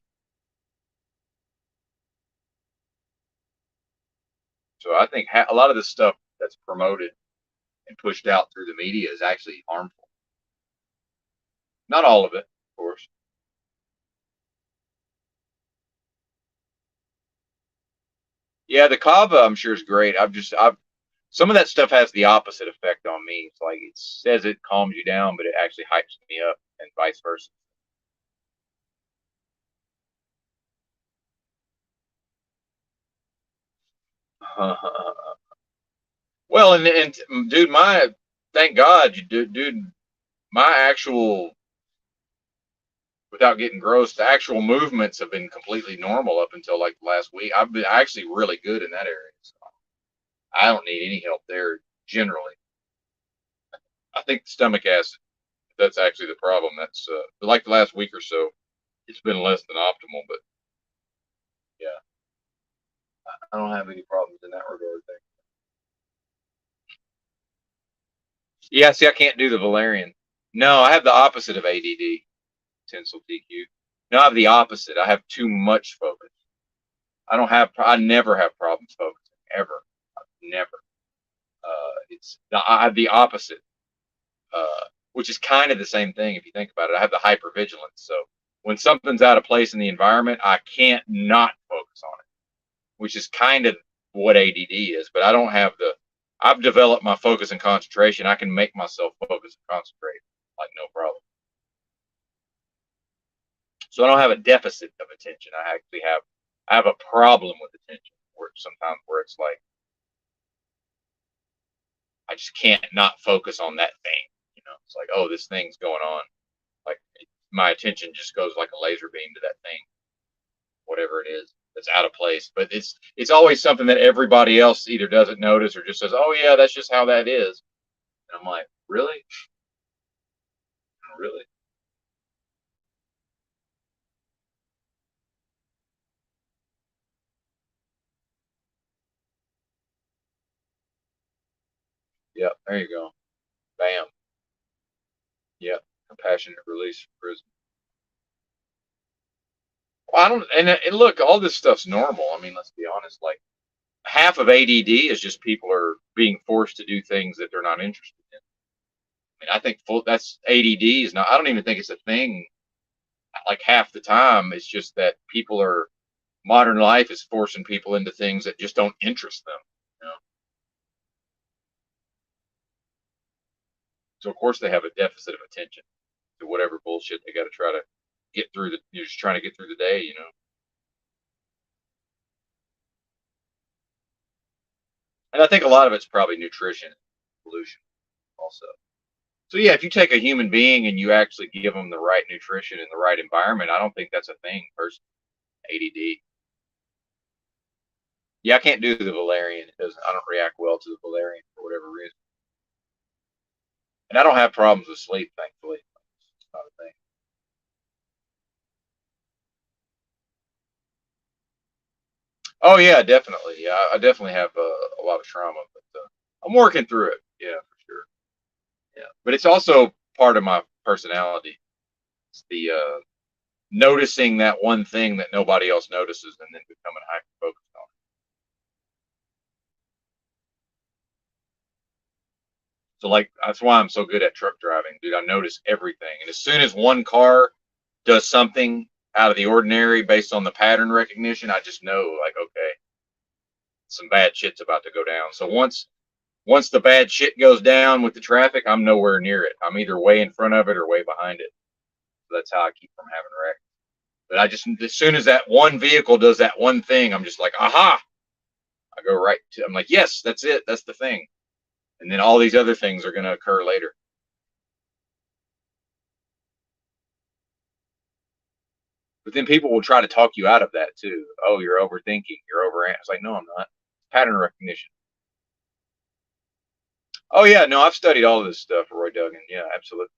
So I think a lot of this stuff that's promoted and pushed out through the media is actually harmful. Not all of it, of course. Yeah, the kava I'm sure is great. I've some of that stuff has the opposite effect on me. It's like it says it calms you down, but it actually hypes me up, and vice versa. Well, and dude, thank God, dude, my actual without getting gross, the actual movements have been completely normal up until like last week. I've been actually really good in that area. So I don't need any help there generally. I think the stomach acid, that's actually the problem. That's like the last week or so, it's been less than optimal, but yeah, I don't have any problems in that regard. Yeah, see, I can't do the Valerian. No, I have the opposite of ADD, tensile TQ. No, I have the opposite. I have too much focus. I never have problems focusing, ever. Never. I have the opposite, which is kind of the same thing if you think about it. I have the hypervigilance. So when something's out of place in the environment, I can't not focus on it, which is kind of what ADD is. But I don't have I've developed my focus and concentration. I can make myself focus and concentrate like no problem. So I don't have a deficit of attention. I have a problem with attention where sometimes where it's like I just can't not focus on that thing. It's like, oh, this thing's going on. Like my attention just goes like a laser beam to that thing, whatever it is. that's out of place. But it's always something that everybody else either doesn't notice or just says, "Oh yeah, that's just how that is." And I'm like, really, really? Yep. There you go. Bam. Yep. Compassionate release from prison. Well, I don't. And look, all this stuff's normal. I mean, let's be honest. Like half of ADD is just people are being forced to do things that they're not interested in. I mean, I think that's ADD is not. I don't even think it's a thing. Like half the time, it's just that people are modern life is forcing people into things that just don't interest them. You know? So of course they have a deficit of attention to whatever bullshit they got to try to get through the. You're just trying to get through the day. You know. And I think a lot of it's probably nutrition, pollution, also. So yeah, if you take a human being and you actually give them the right nutrition and the right environment, I don't think that's a thing. Personally, ADD. Yeah, I can't do the valerian. It doesn't. I don't react well to the valerian for whatever reason. And I don't have problems with sleep, thankfully. It's not a thing. Oh yeah, definitely. Yeah, I definitely have a lot of trauma, but I'm working through it. Yeah, for sure. Yeah, but it's also part of my personality. It's the noticing that one thing that nobody else notices, and then becoming hyper focused on it. So like that's why I'm so good at truck driving, dude. I notice everything, and as soon as one car does something out of the ordinary based on the pattern recognition, I just know like okay, some bad shit's about to go down. So once the bad shit goes down with the traffic, I'm nowhere near it. I'm either way in front of it or way behind it. So that's how I keep from having wrecks. But I just as soon as that one vehicle does that one thing, I'm just like, aha! I go right to. I'm like, yes, that's it. That's the thing. And then all these other things are going to occur later. But then people will try to talk you out of that too. Oh, you're overthinking. You're over. It's like, no, I'm not. Pattern recognition. Oh yeah, no, I've studied all of this stuff, Roy Duggan. Yeah, absolutely.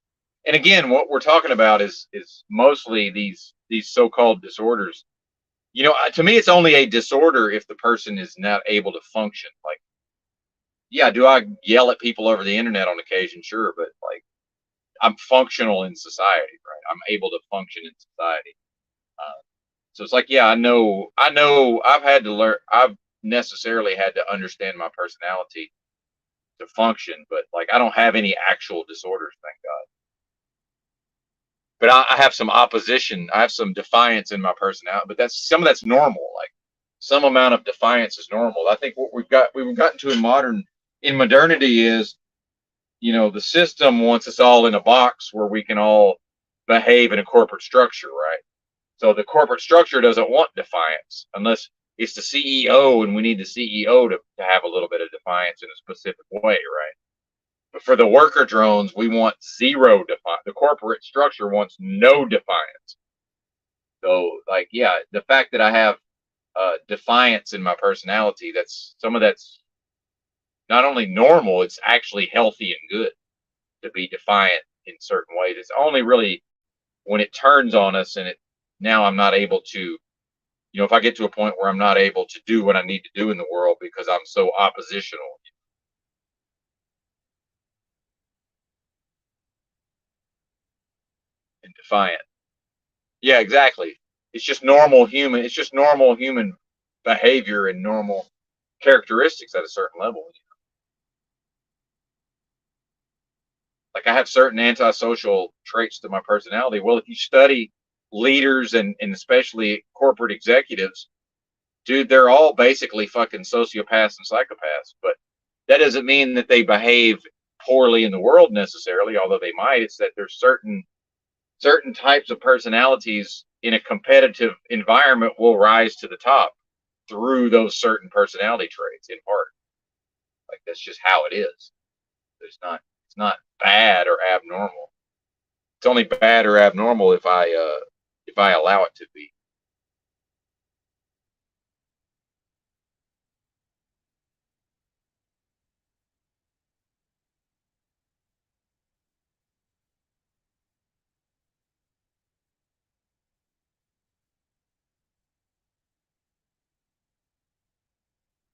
And again, what we're talking about is mostly these so-called disorders. You know, to me, it's only a disorder if the person is not able to function. Like, yeah, do I yell at people over the internet on occasion? Sure, but like, I'm functional in society, right? I'm able to function in society. Uh, so it's like, yeah, I know, I've had to learn, I've necessarily had to understand my personality to function, but like, I don't have any actual disorders, thank God. But I have some opposition. I have some defiance in my personality, but that's some of that's normal. Like some amount of defiance is normal. I think what we've gotten to in modernity is, you know, the system wants us all in a box where we can all behave in a corporate structure, right? So the corporate structure doesn't want defiance unless it's the CEO, and we need the CEO to have a little bit of defiance in a specific way, right? But for the worker drones, we want zero defiance. The corporate structure wants no defiance. So, like, yeah, the fact that I have defiance in my personality, that's some of that's not only normal, it's actually healthy and good to be defiant in certain ways. It's only really when it turns on us and it now I'm not able to, you know, if I get to a point where I'm not able to do what I need to do in the world because I'm so oppositional and defiant. Yeah, exactly. It's just normal human behavior and normal characteristics at a certain level. Like I have certain antisocial traits to my personality. Well, if you study leaders and especially corporate executives, dude, they're all basically fucking sociopaths and psychopaths. But that doesn't mean that they behave poorly in the world necessarily, although they might. It's that there's certain types of personalities in a competitive environment will rise to the top through those certain personality traits in part. Like that's just how it is. It's not bad or abnormal. It's only bad or abnormal if I allow it to be.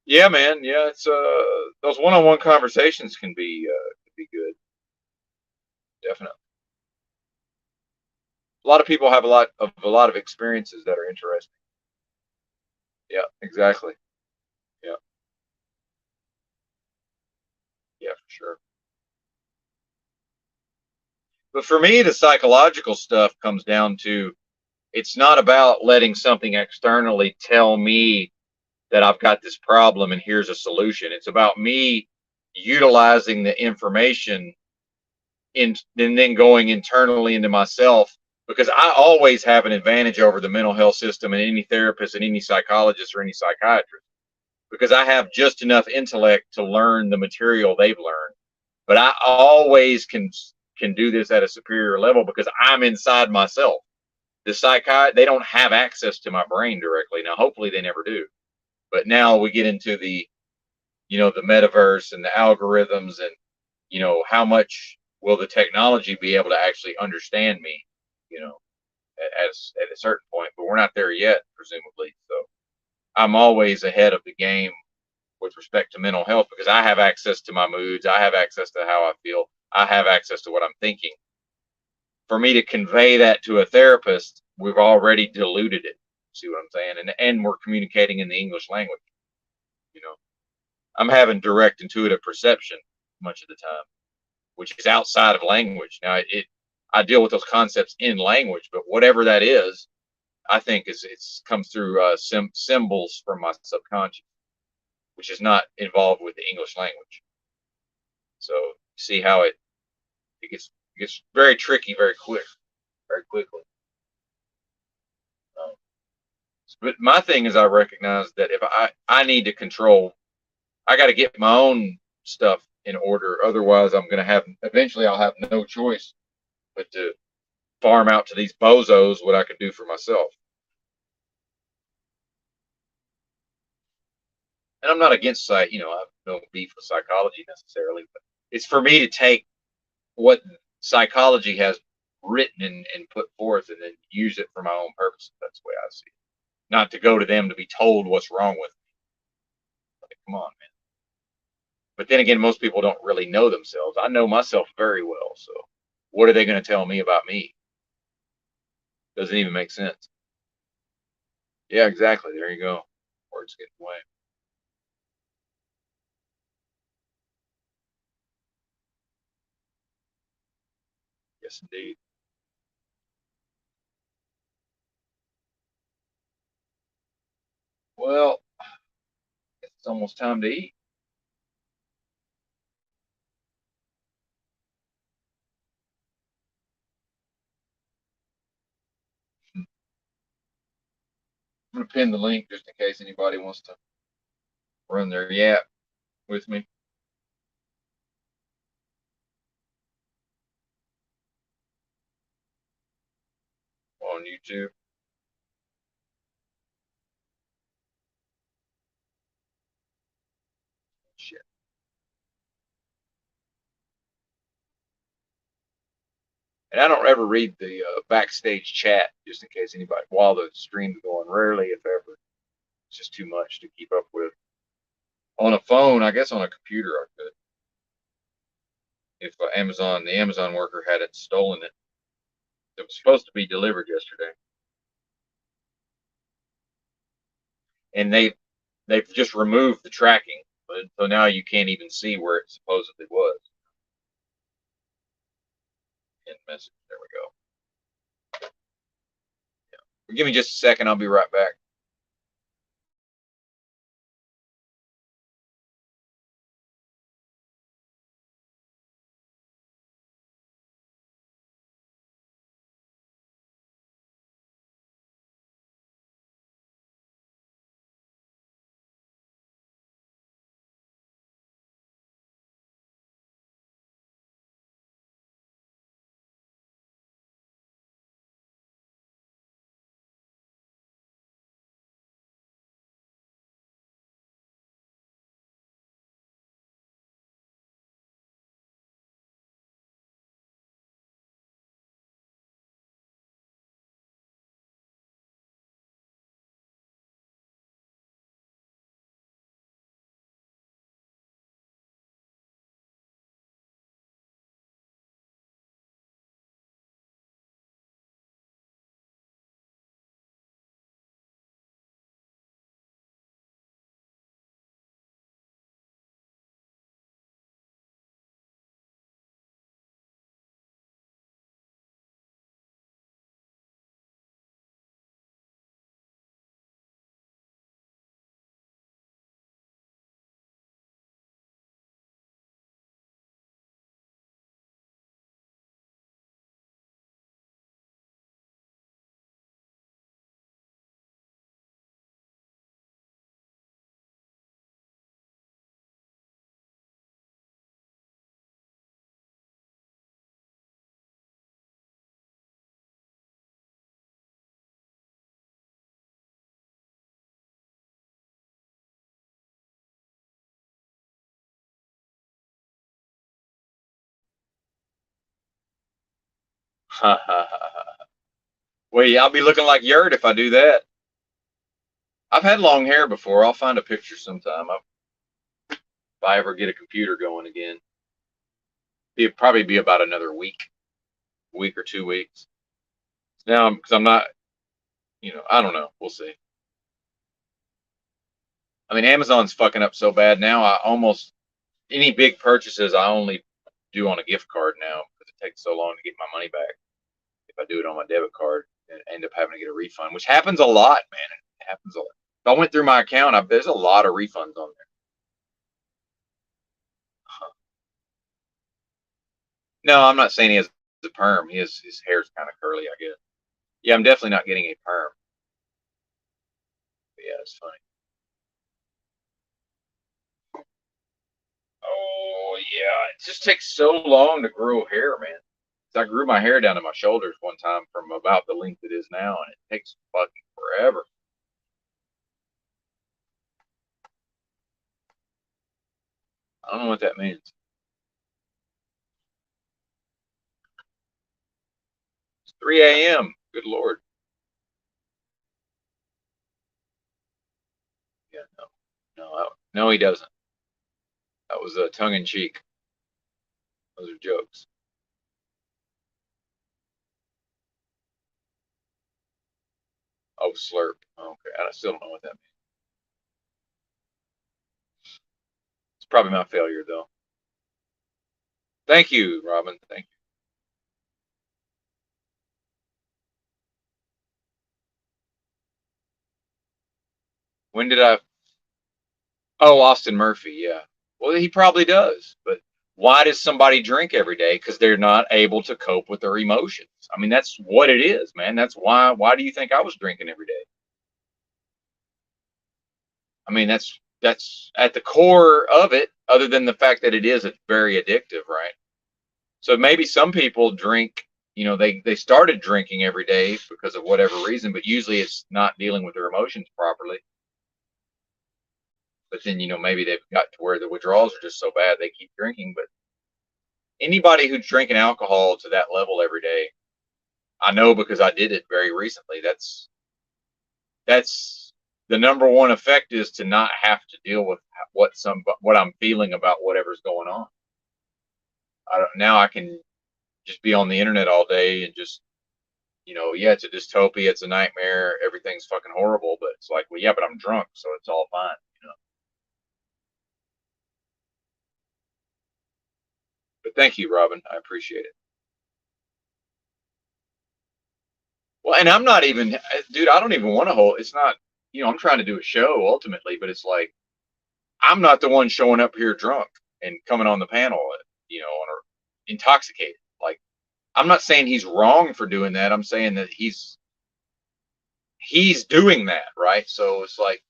Yeah, man. Yeah, it's those one-on-one conversations can be good. Definitely. A lot of people have a lot of experiences that are interesting. Yeah, exactly. Yeah, yeah, for sure. But for me, the psychological stuff comes down to it's not about letting something externally tell me that I've got this problem and here's a solution. It's about me utilizing the information in and then going internally into myself because I always have an advantage over the mental health system and any therapist and any psychologist or any psychiatrist because I have just enough intellect to learn the material they've learned. But I always can do this at a superior level because I'm inside myself. The they don't have access to my brain directly. Now, hopefully, they never do. But now we get into the the metaverse and the algorithms and how much will the technology be able to actually understand me? You know, at a certain point, but we're not there yet, presumably. So I'm always ahead of the game with respect to mental health because I have access to my moods, I have access to how I feel, I have access to what I'm thinking. For me to convey that to a therapist, we've already diluted it. See what I'm saying? And we're communicating in the English language. You know, I'm having direct intuitive perception much of the time, which is outside of language. Now, I deal with those concepts in language, but whatever that is, I think it's comes through symbols from my subconscious, which is not involved with the English language. So see how it gets very tricky very quickly. Um, but my thing is, I recognize that if I need to control, I got to get my own stuff in order. Otherwise, I'm going to have eventually I'll have no choice but to farm out to these bozos what I can do for myself. And I'm not against I have no beef with psychology necessarily, but it's for me to take what psychology has written and put forth and then use it for my own purposes. That's the way I see it. Not to go to them to be told what's wrong with me. Like, come on, man. But then again, most people don't really know themselves. I know myself very well. So what are they going to tell me about me? Doesn't even make sense. Yeah, exactly. There you go. Words get away. Yes, indeed. Well, it's almost time to eat. I'm going to pin the link just in case anybody wants to run their yap with me on YouTube. Shit. And I don't ever read the backstage chat just in case anybody, while the stream's going, rarely, if ever. It's just too much to keep up with. On a phone, I guess on a computer, I could. If the Amazon worker hadn't stolen it, it was supposed to be delivered yesterday. And they've just removed the tracking. So now you can't even see where it supposedly was. In message. There we go. Give me just a second. I'll be right back. Ha ha ha. Well, yeah, I'll be looking like Yurt if I do that. I've had long hair before. I'll find a picture sometime. If I ever get a computer going again, it'd probably be about another week or 2 weeks. Now, because I'm not, I don't know. We'll see. I mean, Amazon's fucking up so bad now. I almost any big purchases I only do on a gift card now because it takes so long to get my money back. If I do it on my debit card and end up having to get a refund, which happens a lot, man. It happens a lot. If I went through my account, there's a lot of refunds on there. Huh. No, I'm not saying he has a perm. His hair's kind of curly, I guess. Yeah, I'm definitely not getting a perm. But yeah, it's funny. Oh yeah, it just takes so long to grow hair, man. I grew my hair down to my shoulders one time from about the length it is now, and it takes fucking forever. I don't know what that means. It's 3 a.m. Good lord. Yeah, no, he doesn't. That was a tongue in cheek. Those are jokes. Oh, slurp. Okay, I still don't know what that means. It's probably my failure though. Thank you, Robin. Thank you. When did I? Oh, Austin Murphy. Yeah. Well, he probably does. But why does somebody drink every day? Because they're not able to cope with their emotions. I mean, that's what it is, man. That's why. Why do you think I was drinking every day? I mean, that's at the core of it. Other than the fact that it is very addictive, right? So maybe some people drink. They started drinking every day because of whatever reason, but usually it's not dealing with their emotions properly. But then maybe they've got to where the withdrawals are just so bad they keep drinking. But anybody who's drinking alcohol to that level every day, I know because I did it very recently. That's the number one effect is to not have to deal with what I'm feeling about whatever's going on. Now I can just be on the internet all day and just yeah, it's a dystopia, it's a nightmare, everything's fucking horrible, but it's like, well, yeah, but I'm drunk, so it's all fine. But thank you, Robin, I appreciate it. Well, and I'm not even, dude, I don't even want to hold. It's not, I'm trying to do a show ultimately, but it's like I'm not the one showing up here drunk and coming on the panel, intoxicated. Like I'm not saying he's wrong for doing that. I'm saying that he's doing that, right? So it's like,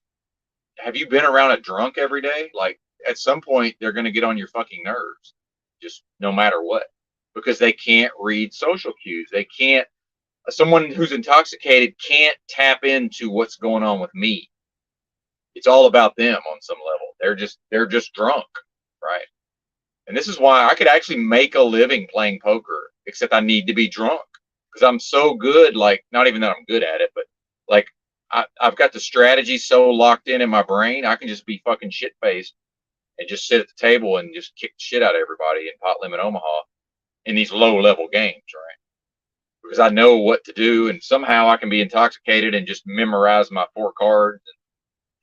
have you been around a drunk every day? Like at some point they're going to get on your fucking nerves, just no matter what, because they can't read social cues. They can't. Someone who's intoxicated can't tap into what's going on with me. It's all about them on some level. They're just drunk, right? And this is why I could actually make a living playing poker, except I need to be drunk because I'm so good. Like, not even that I'm good at it, but like I've got the strategy so locked in my brain, I can just be fucking shit faced and just sit at the table and just kick the shit out of everybody in Pot Limit Omaha in these low level games, right? Because I know what to do, and somehow I can be intoxicated and just memorize my 4 cards.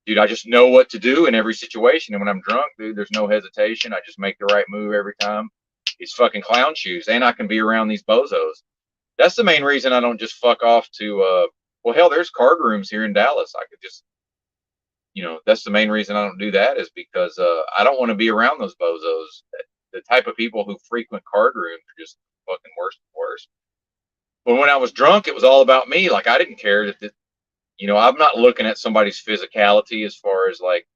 Dude, I just know what to do in every situation. And when I'm drunk, dude, there's no hesitation. I just make the right move every time. These fucking clown shoes, and I can be around these bozos. That's the main reason I don't just fuck off to. Well, hell, there's card rooms here in Dallas. I could just, that's the main reason I don't do that is because I don't want to be around those bozos. The type of people who frequent card rooms are just fucking worse and worse. But when I was drunk, it was all about me. Like I didn't care I'm not looking at somebody's physicality as far as like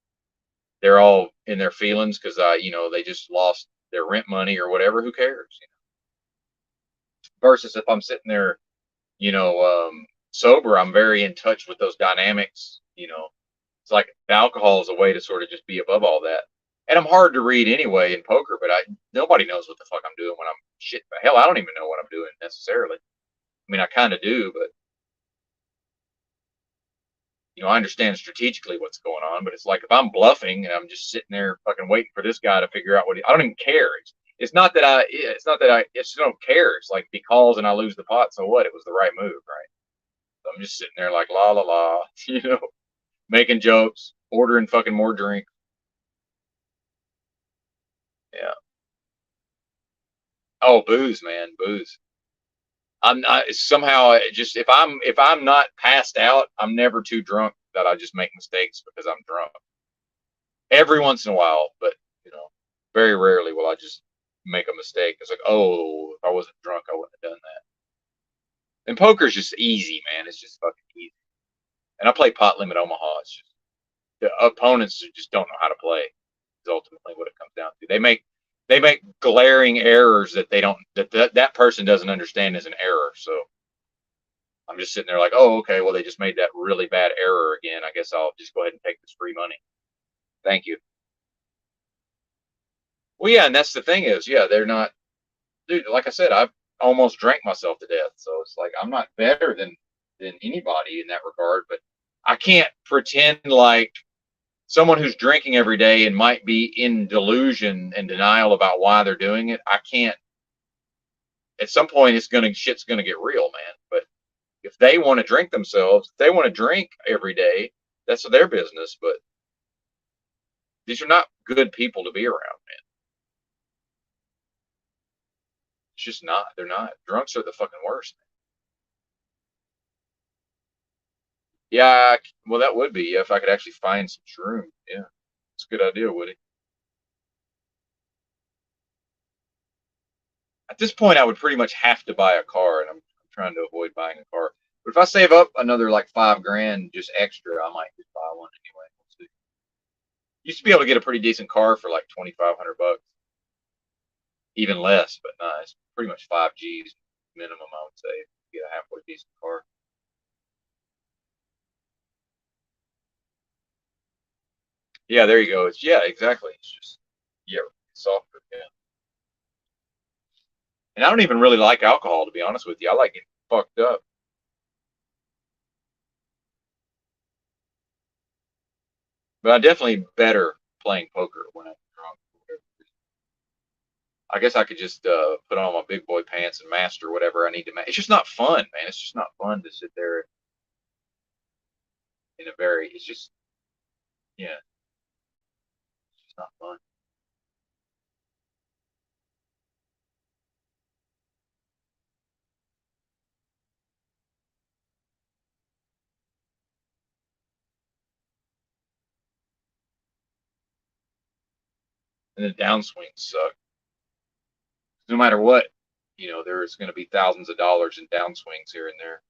they're all in their feelings because they just lost their rent money or whatever. Who cares? Versus if I'm sitting there, sober, I'm very in touch with those dynamics. It's like alcohol is a way to sort of just be above all that. And I'm hard to read anyway in poker, but nobody knows what the fuck I'm doing when I'm shit. Hell, I don't even know what I'm doing necessarily. I mean, I kind of do, but I understand strategically what's going on. But it's like if I'm bluffing and I'm just sitting there fucking waiting for this guy to figure out I don't even care. It's not that I just don't care. It's like if he calls and I lose the pot, so what? It was the right move, right? So I'm just sitting there like la la la, making jokes, ordering fucking more drink. Yeah. Oh, booze, man, booze. I'm not somehow just if I'm not passed out, I'm never too drunk that I just make mistakes because I'm drunk. Every once in a while, but you know, very rarely will I just make a mistake. It's like, oh, if I wasn't drunk, I wouldn't have done that. And poker's just easy, man. It's just fucking easy. And I play pot limit Omaha. It's just the opponents just don't know how to play. Is ultimately what it comes down to. They make glaring errors that they don't that person doesn't understand as an error. So I'm just sitting there like, oh, okay, well they just made that really bad error again. I guess I'll just go ahead and take this free money. Thank you. Well, yeah, and that's the thing is, yeah, they're not, dude. Like I said, I've almost drank myself to death, so it's like I'm not better than anybody in that regard. But I can't pretend like someone who's drinking every day and might be in delusion and denial about why they're doing it. I can't. At some point, shit's gonna get real, man. But if they want to drink themselves, if they want to drink every day, that's their business. But these are not good people to be around, man. It's just not. They're not. Drunks are the fucking worst. Yeah, well, that would be if I could actually find some shrooms. Yeah, it's a good idea, Woody. At this point, I would pretty much have to buy a car, and I'm trying to avoid buying a car. But if I save up another like 5 grand just extra, I might just buy one anyway. We'll see. Used to be able to get a pretty decent car for like 2,500 bucks, even less, but no, it's pretty much 5 G's minimum. I would say to get a halfway decent car. Yeah, there you go. It's yeah, exactly. It's just yeah, softer. Yeah, and I don't even really like alcohol to be honest with you. I like getting fucked up. But I'm definitely better playing poker when I'm drunk. I guess I could just put on my big boy pants and master whatever I need to. It's just not fun, man. It's just not fun to sit there in a very. It's just yeah, it's just not fun. And the downswings suck. No matter what, there's going to be thousands of dollars in downswings here and there.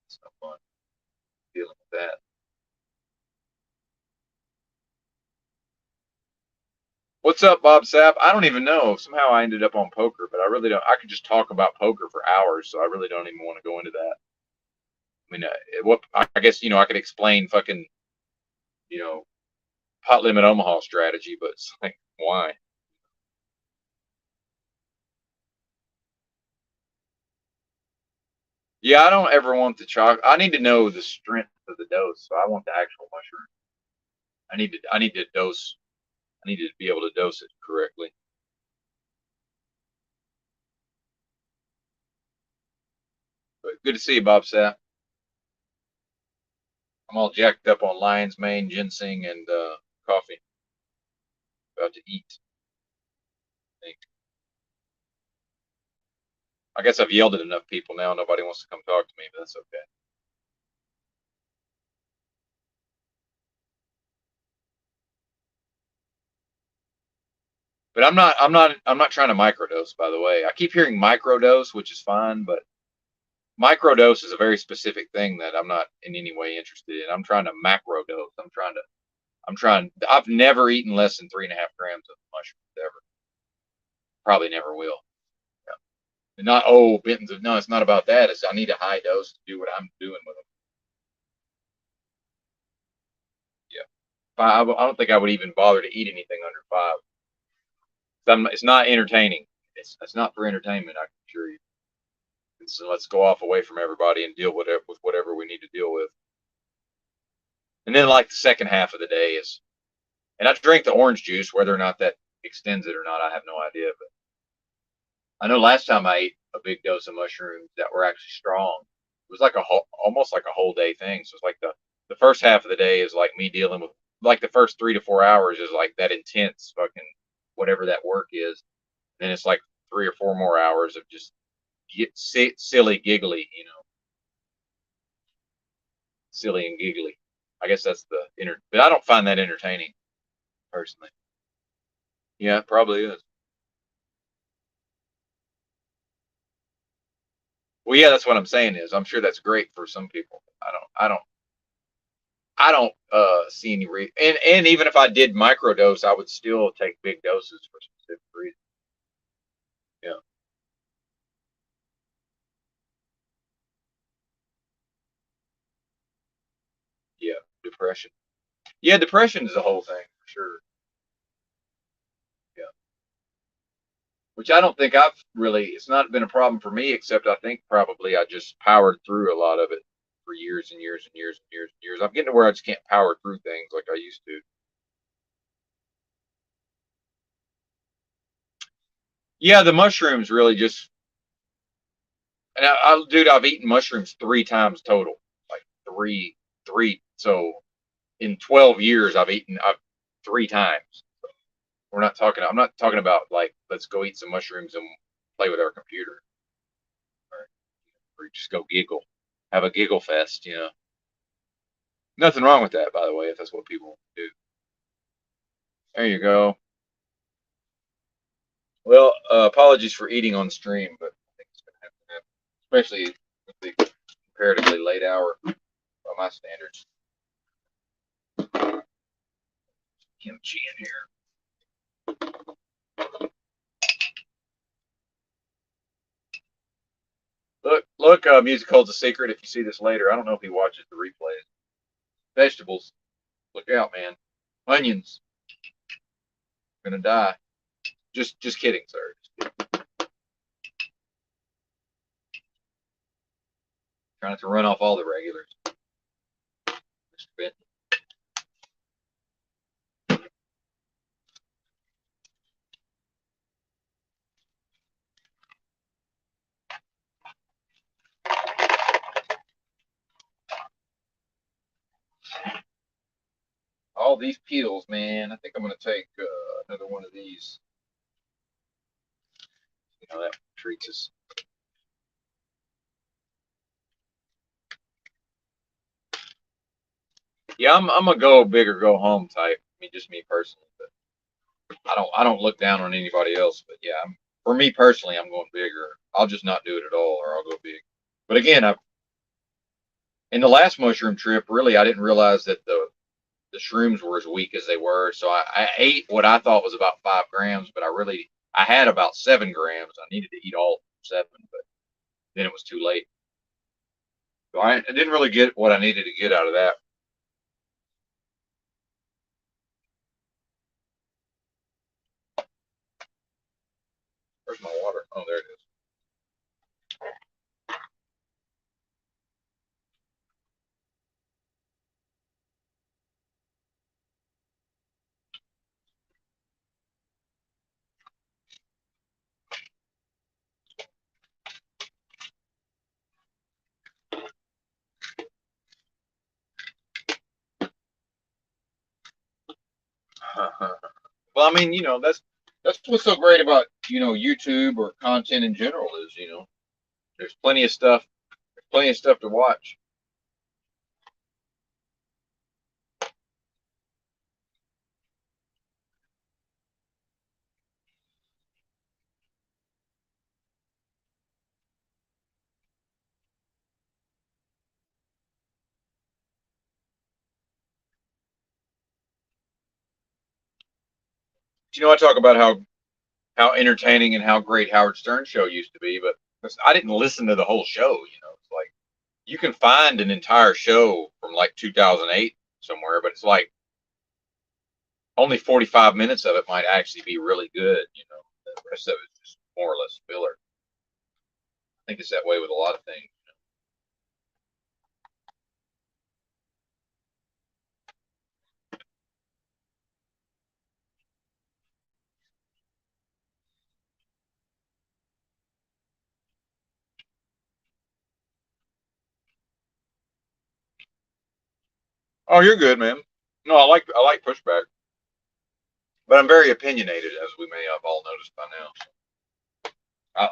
It's not fun dealing with that. What's up, Bob Sapp? I don't even know. Somehow I ended up on poker, but I really don't. I could just talk about poker for hours, so I really don't even want to go into that. I mean, what I guess I could explain fucking you know pot limit Omaha strategy, but it's like why? Yeah, I don't ever want the chocolate. I need to know the strength of the dose, so I want the actual mushroom. I need to dose. I need to be able to dose it correctly. But good to see you, Bob Sapp. I'm all jacked up on lion's mane, ginseng, and coffee. About to eat. I think. I guess I've yelled at enough people now. Nobody wants to come talk to me, but that's okay. But I'm not trying to microdose, by the way. I keep hearing microdose, which is fine, but microdose is a very specific thing that I'm not in any way interested in. I'm trying to macrodose. I've never eaten less than 3.5 grams of mushrooms ever. Probably never will. Yeah. And not, oh, Benton's, no, it's not about that. It's I need a high dose to do what I'm doing with them. Yeah. I don't think I would even bother to eat anything under 5. It's not entertaining. It's not for entertainment, I can assure you. So let's go off away from everybody and deal with whatever we need to deal with. And then like the second half of the day is, and I drink the orange juice, whether or not that extends it or not, I have no idea. But I know last time I ate a big dose of mushrooms that were actually strong, it was like almost like a whole day thing. So it's like the first half of the day is like me dealing with, like the first 3 to 4 hours is like that intense fucking whatever that work is. Then it's like 3 or 4 more hours of just silly giggly, silly and giggly. I guess that's but I don't find that entertaining personally. Yeah, it probably is. Well, yeah, that's what I'm saying is I'm sure that's great for some people. I don't see any reason. And even if I did microdose, I would still take big doses for specific reasons. Yeah. Yeah. Depression. Yeah, depression is a whole thing for sure. Yeah. Which I don't think it's not been a problem for me, except I think probably I just powered through a lot of it for years and years and years and years and years. I'm getting to where I just can't power through things like I used to. Yeah, the mushrooms really just, and dude, I've eaten mushrooms 3 times total, like three. So in 12 years, I've 3 times. I'm not talking about like, let's go eat some mushrooms and play with our computer, or just go giggle, have a giggle fest. Nothing wrong with that, by the way, if that's what people do. There you go. Well, apologies for eating on stream, but I think it's going to have to happen, especially with the comparatively late hour by my standards. Kimchi in here. Look, Music Holds a Secret. If you see this later, I don't know if he watches the replays. Vegetables, look out, man. Onions, gonna die. Just kidding, sir. Just kidding. Trying to run off all the regulars, Mr. Benton. All these peels, man. I think I'm gonna take another one of these. That treats us. Yeah, I'm a go big or go home type. I mean, just me personally, but I don't look down on anybody else. But yeah, for me personally, I'm going bigger. I'll just not do it at all, or I'll go big. But again, in the last mushroom trip, really, I didn't realize that the shrooms were as weak as they were. So I ate what I thought was about 5 grams, but I had about 7 grams. I needed to eat all 7, but then it was too late. So I didn't really get what I needed to get out of that. Where's my water? Oh, there it is. Well, I mean, that's what's so great about YouTube or content in general is there's plenty of stuff to watch. I talk about how entertaining and how great Howard Stern show used to be, but I didn't listen to the whole show. It's like you can find an entire show from like 2008 somewhere, but it's like only 45 minutes of it might actually be really good. The rest of it is just more or less filler. I think it's that way with a lot of things. Oh, you're good, man. No, I like pushback, but I'm very opinionated, as we may have all noticed by now.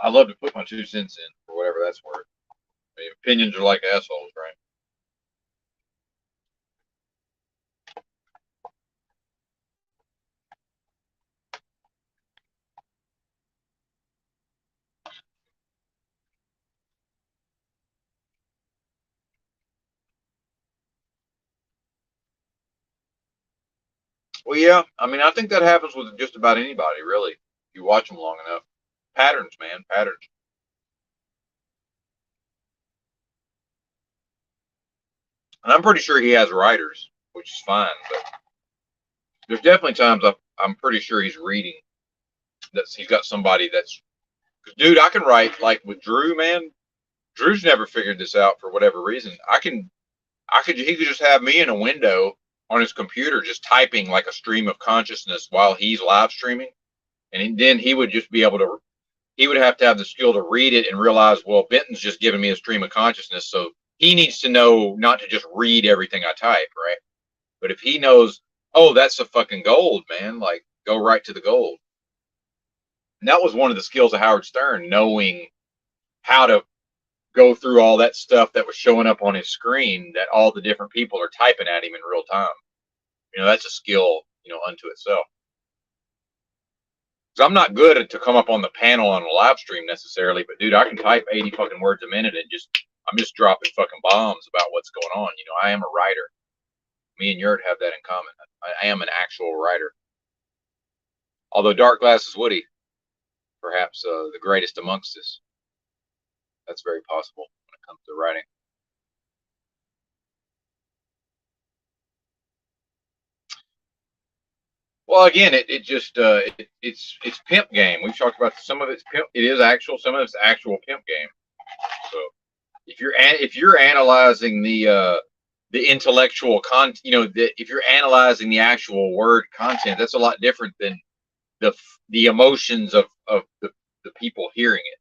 I love to put my 2 cents in for whatever that's worth. I mean, opinions are like assholes, right? Well, yeah. I mean, I think that happens with just about anybody, really. If you watch them long enough, patterns, man, patterns. And I'm pretty sure he has writers, which is fine. But there's definitely times I'm pretty sure he's reading that he's got somebody that's. Cause dude, I can write like with Drew, man. Drew's never figured this out for whatever reason. He could just have me in a window on his computer just typing like a stream of consciousness while he's live streaming. And then he would just be able to, he would have to have the skill to read it and realize, well, Benton's just giving me a stream of consciousness. So he needs to know not to just read everything I type, right? But if he knows, oh, that's the fucking gold, man, like go right to the gold. And that was one of the skills of Howard Stern, knowing how to go through all that stuff that was showing up on his screen that all the different people are typing at him in real time. That's a skill, unto itself. Because I'm not good at to come up on the panel on a live stream necessarily, but dude, I can type 80 fucking words a minute and I'm just dropping fucking bombs about what's going on. I am a writer. Me and Yurt have that in common. I am an actual writer. Although Dark Glasses Woody, perhaps the greatest amongst us. That's very possible when it comes to writing. Well, again, it just it's pimp game. We've talked about some of it's pimp. It is actual. Some of it's actual pimp game. So if you're analyzing the intellectual content, if you're analyzing the actual word content, that's a lot different than the the emotions of the people hearing it.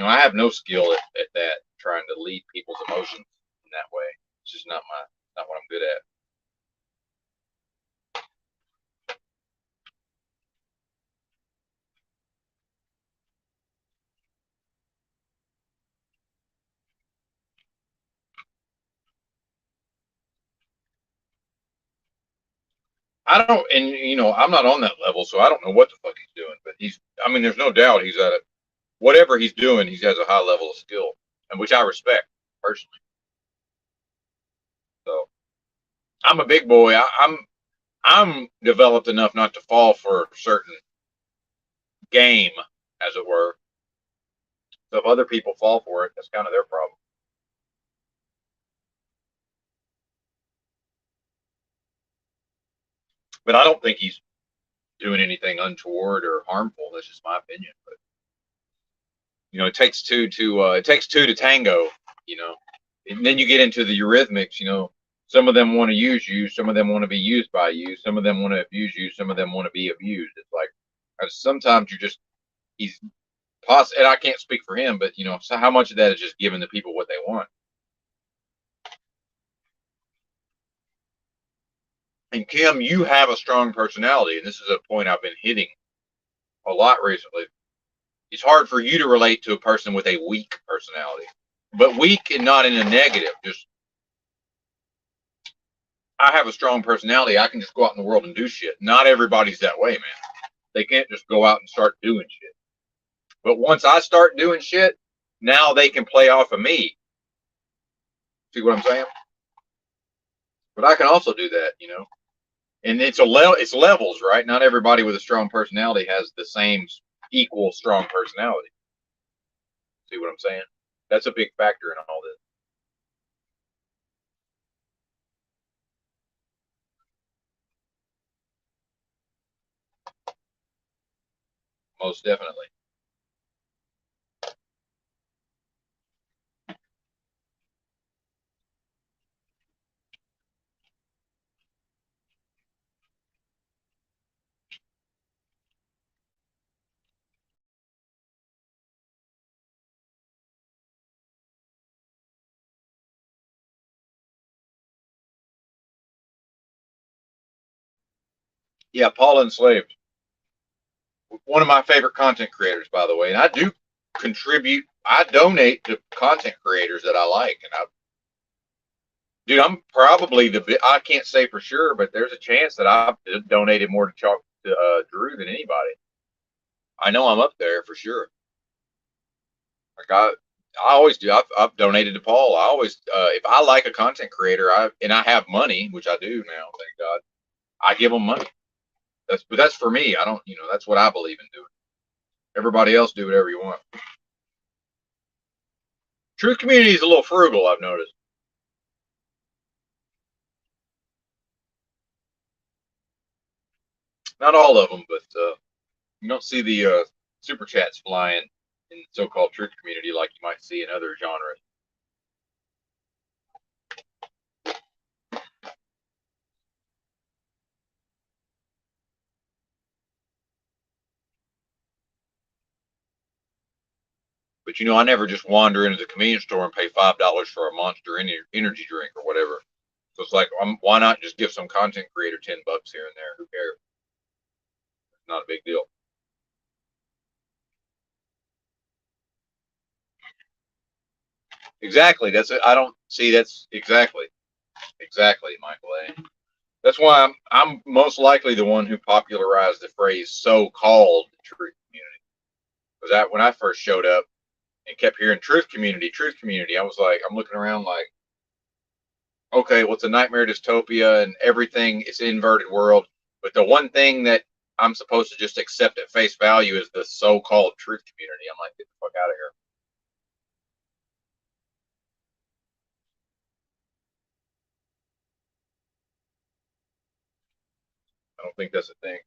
I have no skill at that, trying to lead people's emotions in that way. It's just not what I'm good at. I don't, and I'm not on that level, so I don't know what the fuck he's doing. But I mean, there's no doubt he's at it. Whatever he's doing, he has a high level of skill, and which I respect personally. So I'm a big boy. I'm developed enough not to fall for a certain game, as it were. So if other people fall for it, that's kind of their problem. But I don't think he's doing anything untoward or harmful. That's just my opinion. But it takes two to tango. You know, and then you get into the eurythmics. Some of them want to use you, some of them want to be used by you, some of them want to abuse you, some of them want to be abused. It's like sometimes he's and I can't speak for him, but so how much of that is just giving the people what they want. And Kim, you have a strong personality, and this is a point I've been hitting a lot recently. It's hard for you to relate to a person with a weak personality, but weak and not in a negative. Just I have a strong personality. I can just go out in the world and do shit. Not everybody's that way, man. They can't just go out and start doing shit. But once I start doing shit, now they can play off of me. See what I'm saying? But I can also do that. And it's levels, right? Not everybody with a strong personality has the same equal strong personality. See what I'm saying? That's a big factor in all this. most definitely. Yeah, Paul Enslaved, one of my favorite content creators, by the way, and I do contribute. I donate to content creators that I like, and dude, I'm probably I can't say for sure, but there's a chance that I've donated more to Chalk to Drew than anybody. I know I'm up there for sure. Like I always do. I've donated to Paul. I always, if I like a content creator, and I have money, which I do now, thank God, I give them money. But that's for me. I don't, that's what I believe in doing. Everybody else do whatever you want. Truth community is a little frugal, I've noticed. Not all of them, but you don't see the super chats flying in so-called truth community like you might see in other genres. But I never just wander into the convenience store and pay $5 for a Monster energy drink or whatever. So it's like, why not just give some content creator $10 here and there? Who cares? It's not a big deal. Exactly. That's it. I don't see. That's exactly, Michael A. That's why I'm most likely the one who popularized the phrase "so-called truth community." Because that when I first showed up and kept hearing truth community, I was like, I'm looking around like, okay, well, it's a nightmare dystopia and everything. It's an inverted world. But the one thing that I'm supposed to just accept at face value is the so-called truth community. I'm like, get the fuck out of here. I don't think that's a thing.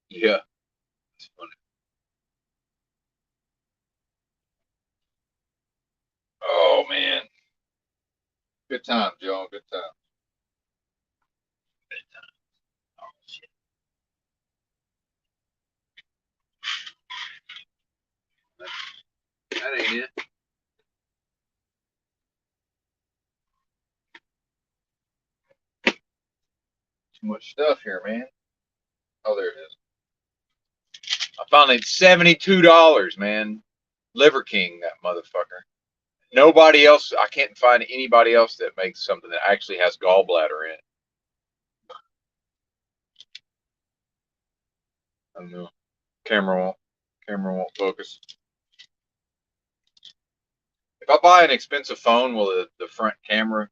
Yeah, it's funny. Oh man, good time, Joe. Good time. Oh shit, that ain't it. Too much stuff here, man. Oh, there it is. I found it $72, man. Liver King, that motherfucker. Nobody else. I can't find anybody else that makes something that actually has gallbladder in it. I don't know. Camera won't. Camera won't focus. If I buy an expensive phone, will the front camera,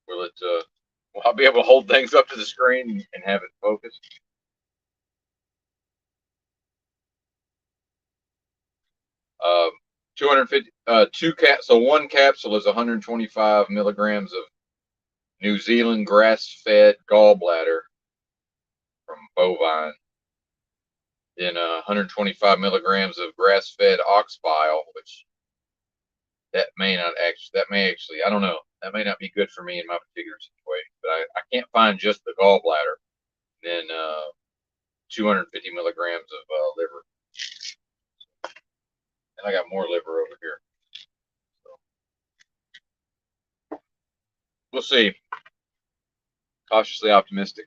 will it, will I be able to hold things up to the screen and have it focus? Um, 250, so one capsule is 125 milligrams of New Zealand grass-fed gallbladder from bovine. Then 125 milligrams of grass-fed ox bile, which that may actually, I don't know, that may not be good for me in my particular situation, but I can't find just the gallbladder. Then 250 milligrams of liver, and I got more liver over here. We'll see. Cautiously optimistic.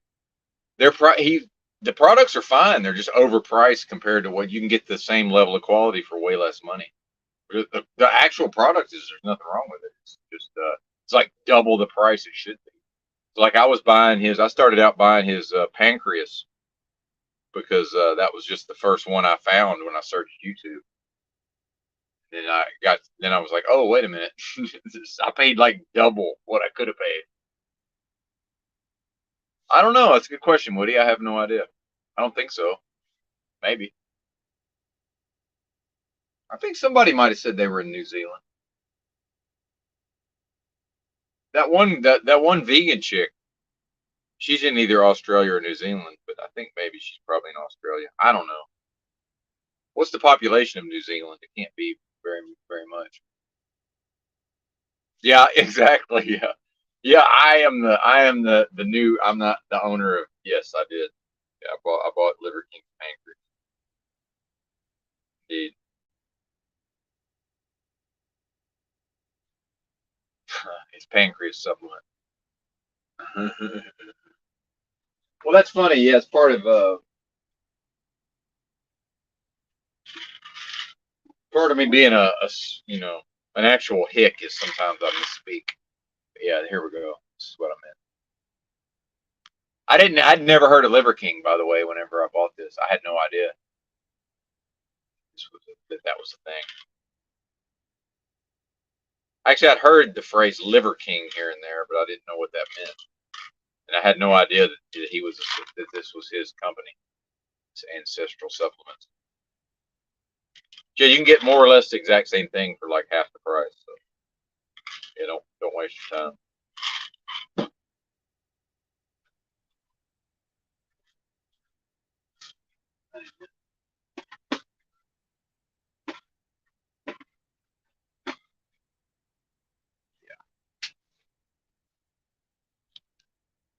The products are fine. They're just overpriced compared to what you can get the same level of quality for way less money. The actual product is there's nothing wrong with it. It's just it's like double the price it should be. So like I started out buying his pancreas because that was just the first one I found when I searched YouTube. Then I was like, oh wait a minute, I paid like double what I could have paid. I don't know. That's a good question, Woody. I have no idea. I don't think so. Maybe. I think somebody might have said they were in New Zealand. That one vegan chick, she's in either Australia or New Zealand, but I think maybe she's probably in Australia. I don't know. What's the population of New Zealand? It can't be very much. Yeah, exactly. Yeah. Yeah, I am the new I'm not the owner of yes, I did. Yeah, I bought Liver King pancreas. Indeed. It's pancreas supplement. Well, that's funny. Yeah, it's part of me being you know an actual hick is sometimes I misspeak. But yeah, here we go. This is what I meant. I'd never heard of Liver King, by the way. Whenever I bought this, I had no idea that was a thing. Actually, I'd heard the phrase Liver King here and there, but I didn't know what that meant, and I had no idea that this was his company, his Ancestral Supplements. Yeah, you can get more or less the exact same thing for like half the price. So yeah, don't waste your time.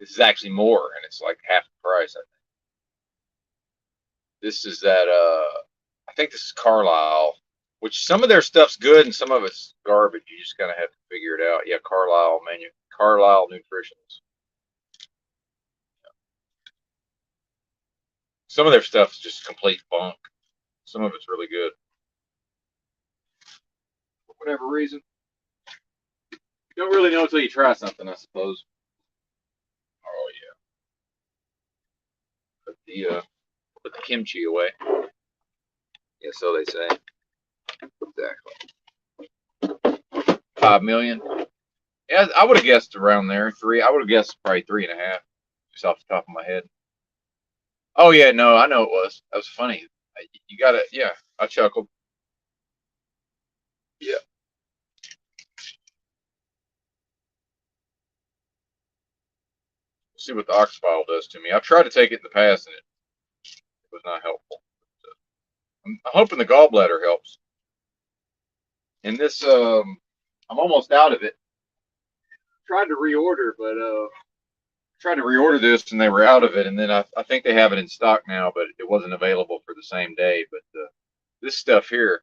This is actually more, and it's like half the price. I think this is that. I think this is Carlisle, which some of their stuff's good and some of it's garbage. You just kind of have to figure it out. Yeah, Carlisle Nutritionals. Some of their stuff's just complete bunk. Some of it's really good. For whatever reason, you don't really know until you try something, I suppose. Oh yeah, put the kimchi away. Yeah, so they say. Exactly. 5 million. Yeah, I would have guessed around there. Three. I would have guessed probably 3.5, just off the top of my head. Oh yeah, no, I know it was. That was funny. You got it. Yeah, I chuckled. Yeah. See what the ox bile does to me. I've tried to take it in the past and it was not helpful. I'm hoping the gallbladder helps. And this, I'm almost out of it. Tried to reorder, but tried to reorder this and they were out of it. And then I think they have it in stock now, but it wasn't available for the same day. But this stuff here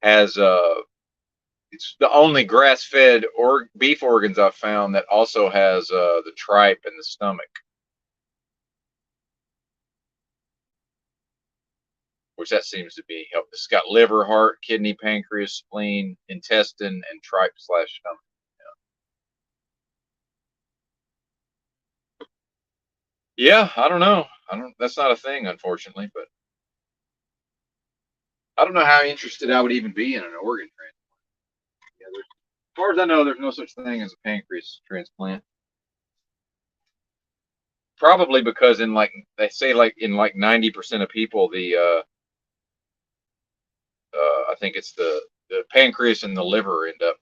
has it's the only grass-fed or beef organs I've found that also has the tripe and the stomach, which that seems to be help. It's got liver, heart, kidney, pancreas, spleen, intestine, and tripe/stomach. Yeah, I don't know. I don't. That's not a thing, unfortunately. But I don't know how interested I would even be in an organ transplant. far as I know, there's no such thing as a pancreas transplant. Probably because in like they say like in like 90% of people, I think it's the pancreas and the liver end up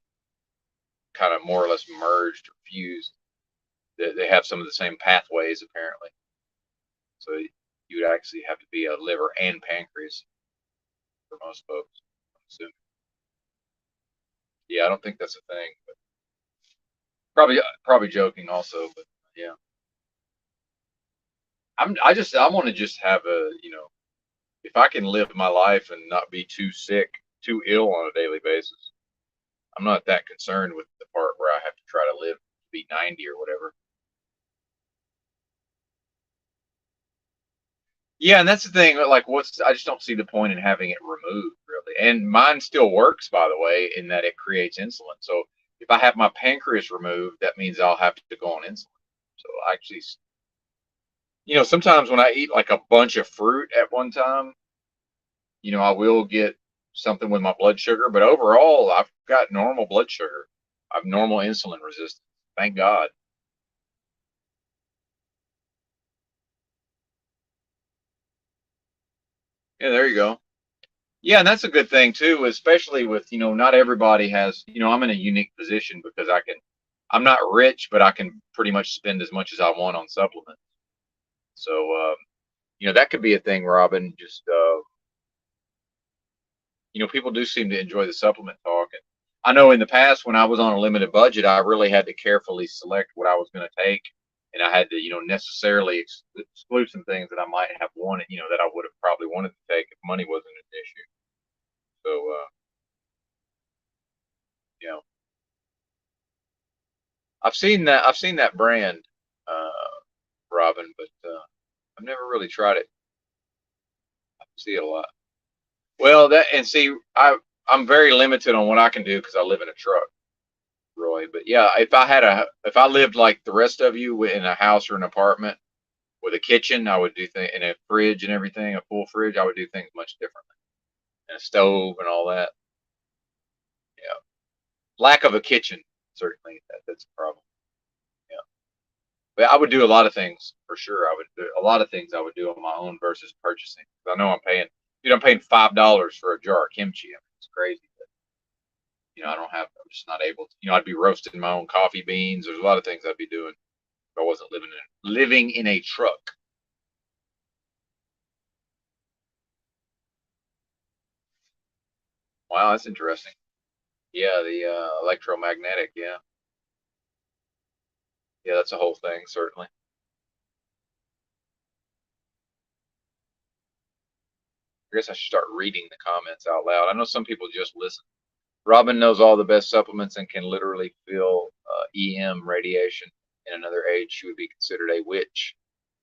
kind of more or less merged or fused. They have some of the same pathways apparently. So you would actually have to be a liver and pancreas for most folks. I'm assuming. Yeah, I don't think that's a thing, but probably joking also. But yeah, I want to just have a if I can live my life and not be too sick, too ill on a daily basis. I'm not that concerned with the part where I have to try to live to be 90 or whatever. Yeah, and that's the thing. Like, I just don't see the point in having it removed, really. And mine still works, by the way, in that it creates insulin. So if I have my pancreas removed, that means I'll have to go on insulin. So I actually, sometimes when I eat like a bunch of fruit at one time, I will get something with my blood sugar. But overall, I've got normal blood sugar. I've normal insulin resistance. Thank God. Yeah, there you go. Yeah, and that's a good thing too, especially with, not everybody has, I'm in a unique position because I'm not rich, but I can pretty much spend as much as I want on supplements. So, that could be a thing, Robin. Just, people do seem to enjoy the supplement talk. And I know in the past when I was on a limited budget, I really had to carefully select what I was going to take. And I had to, necessarily exclude some things that I might have wanted, that I would have probably wanted to take if money wasn't an issue. So, you know, I've seen that brand, uh, Robin, but I've never really tried it. I see it a lot. Well, that and see, I'm very limited on what I can do because I live in a truck, Roy. But yeah, if I lived like the rest of you in a house or an apartment with a kitchen, I would do things and a fridge and everything, a full fridge. I would do things much differently, and a stove and all that. Yeah, lack of a kitchen certainly that's a problem. Yeah. But I would do a lot of things for sure. I would do a lot of things I would do on my own versus purchasing. 'Cause I know I'm paying $5 for a jar of kimchi. I mean, it's crazy. But, I don't have. I'm just not able to. I'd be roasting my own coffee beans. There's a lot of things I'd be doing if I wasn't living in a truck. Wow, that's interesting. Yeah, the electromagnetic. Yeah, yeah, that's a whole thing certainly. I guess I should start reading the comments out loud. I know some people just listen. Robin knows all the best supplements and can literally feel EM radiation. In another age, she would be considered a witch.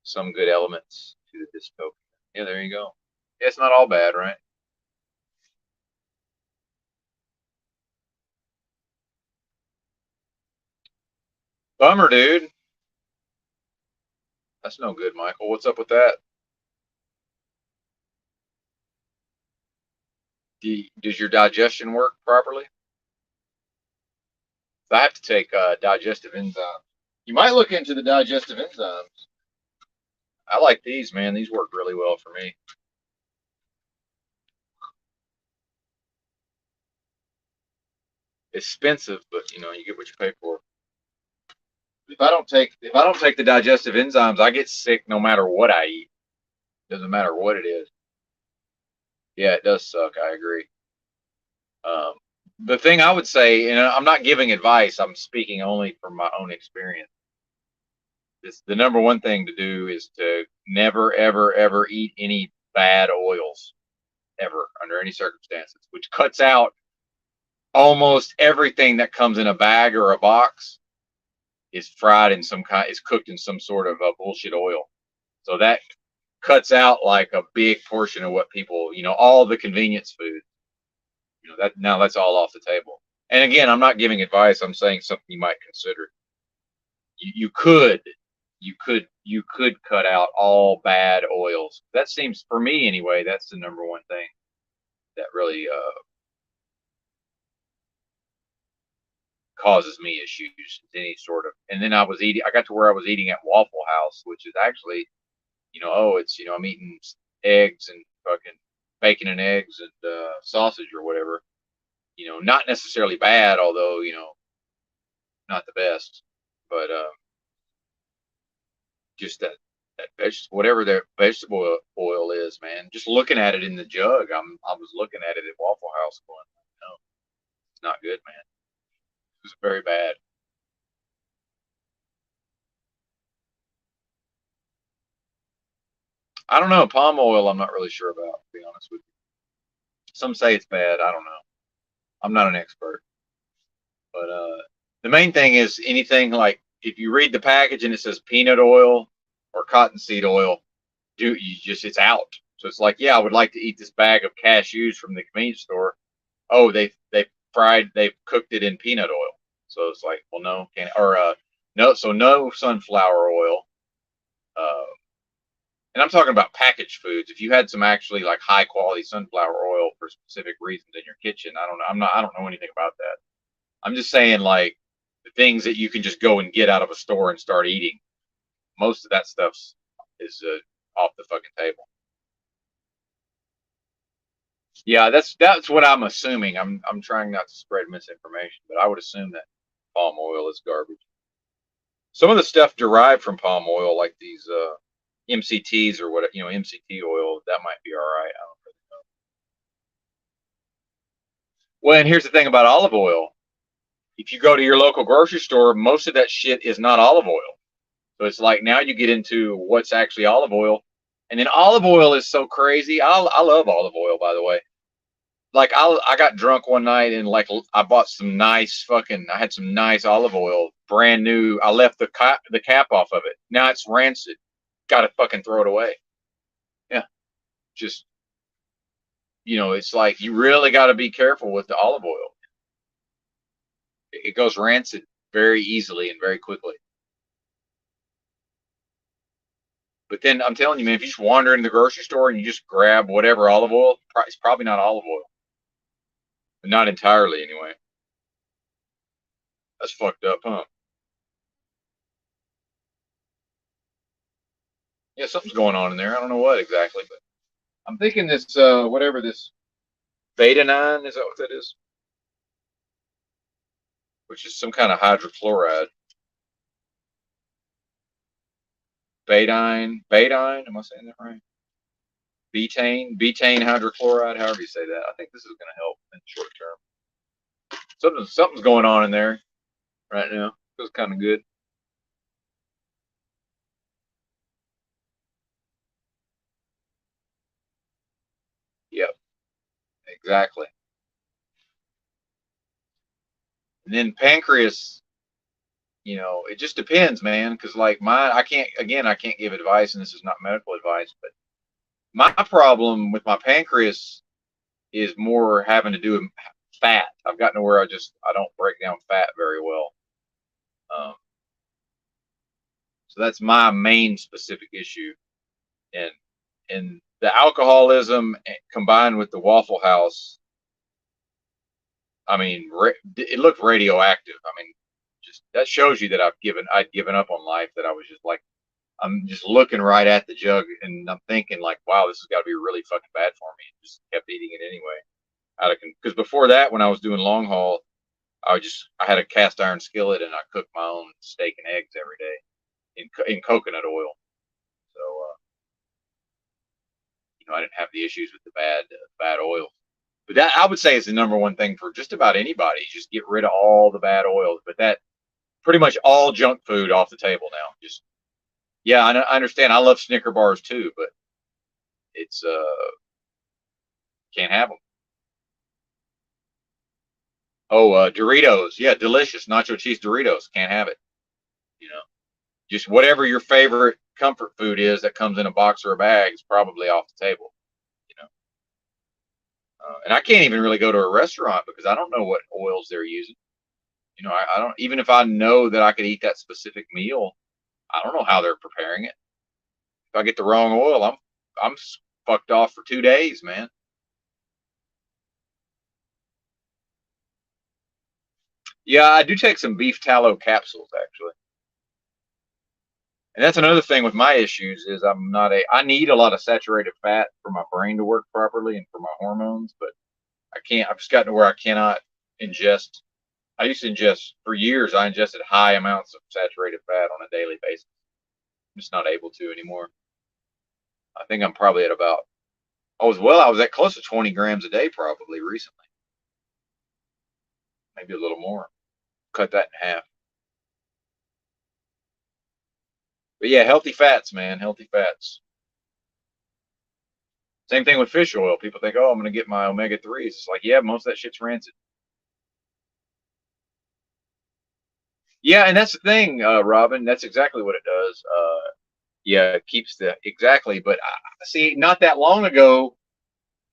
Some good elements to the dystopia. Yeah, there you go. Yeah, it's not all bad, right? Bummer, dude. That's no good, Michael. What's up with that? Does your digestion work properly? I have to take digestive enzymes. You might look into the digestive enzymes. I like these, man. These work really well for me. It's expensive, but you get what you pay for. If I don't take the digestive enzymes, I get sick no matter what I eat. Doesn't matter what it is. Yeah, it does suck. I agree. Um, the thing I would say, and I'm not giving advice. I'm speaking only from my own experience. Is the number one thing to do is to never, ever, ever eat any bad oils ever under any circumstances, which cuts out almost everything that comes in a bag or a box is fried in some kind, is cooked in some sort of a bullshit oil. So that cuts out like a big portion of what people, all the convenience food, that now that's all off the table. And again, I'm not giving advice. I'm saying something you might consider. You could cut out all bad oils. That seems for me anyway. That's the number one thing that really causes me issues. Any sort of, and then I got to where I was eating at Waffle House, which is actually, it's, I'm eating eggs and fucking bacon and eggs and sausage or whatever. Not necessarily bad, although, not the best, but just that vegetable, whatever their vegetable oil is, man. Just looking at it in the jug, I was looking at it at Waffle House, going, no, it's not good, man. It was very bad. I don't know. Palm oil, I'm not really sure about, to be honest with you. Some say it's bad. I don't know. I'm not an expert, but the main thing is anything like if you read the package and it says peanut oil or cottonseed oil, it's out. So it's like, yeah, I would like to eat this bag of cashews from the convenience store. Oh, they've cooked it in peanut oil. So it's like, well, no, can or no, so no sunflower oil. Uh, and I'm talking about packaged foods. If you had some actually like high quality sunflower oil for specific reasons in your kitchen, I don't know. I don't know anything about that. I'm just saying like the things that you can just go and get out of a store and start eating. Most of that stuff is off the fucking table. Yeah, that's what I'm assuming. I'm trying not to spread misinformation, but I would assume that palm oil is garbage. Some of the stuff derived from palm oil, like these MCTs or what, MCT oil, that might be all right. I don't really know. Well, and here's the thing about olive oil. If you go to your local grocery store, most of that shit is not olive oil. So it's like now you get into what's actually olive oil. And then olive oil is so crazy. I love olive oil, by the way. Like I got drunk one night and like I bought some nice fucking I had some nice olive oil, brand new. I left the cap off of it. Now it's rancid. Got to fucking throw it away. Yeah, just it's like you really got to be careful with the olive oil. It goes rancid very easily and very quickly. But then I'm telling you, man, if you just wander in the grocery store and you just grab whatever olive oil, it's probably not olive oil. Not entirely, anyway. That's fucked up, huh? Yeah, something's going on in there. I don't know what exactly, but I'm thinking this, whatever this betadine, is that what that is? Which is some kind of hydrochloride. Betadine, am I saying that right? Betaine hydrochloride, however you say that. I think this is going to help in the short term. Something's going on in there right now. Feels kind of good. Yep, exactly. And then pancreas, it just depends, man. Because like I can't give advice, and this is not medical advice, but my problem with my pancreas is more having to do with fat. I've gotten to where I don't break down fat very well. Um, so that's my main specific issue, and the alcoholism combined with the Waffle House. I mean, it looked radioactive. I mean, just that shows you that I'd given up on life. That I was just like, I'm just looking right at the jug, and I'm thinking like, wow, this has got to be really fucking bad for me. Just kept eating it anyway. Because before that, when I was doing long haul, I had a cast iron skillet and I cooked my own steak and eggs every day in coconut oil. So I didn't have the issues with the bad oil. But that I would say is the number one thing for just about anybody. Just get rid of all the bad oils. But that pretty much all junk food off the table now. Just yeah, I understand. I love Snicker bars too, but it's can't have them. Oh, Doritos, yeah, delicious nacho cheese Doritos. Can't have it. You know, just whatever your favorite comfort food is that comes in a box or a bag is probably off the table. You know, and I can't even really go to a restaurant because I don't know what oils they're using. I don't even if I know that I could eat that specific meal, I don't know how they're preparing it. If I get the wrong oil, I'm fucked off for 2 days, man. Yeah, I do take some beef tallow capsules actually. And that's another thing with my issues is I need a lot of saturated fat for my brain to work properly and for my hormones, but I can't. I've just gotten to where I cannot ingest. I used to ingest for years. I ingested high amounts of saturated fat on a daily basis. I'm just not able to anymore. I think I'm probably at about. I was at close to 20 grams a day probably recently, maybe a little more. Cut that in half. But yeah, healthy fats, man, healthy fats. Same thing with fish oil. People think, oh, I'm gonna get my omega threes. It's like, yeah, most of that shit's rancid. Yeah, and that's the thing, Robin. That's exactly what it does. Yeah, it keeps the exactly. But see, not that long ago,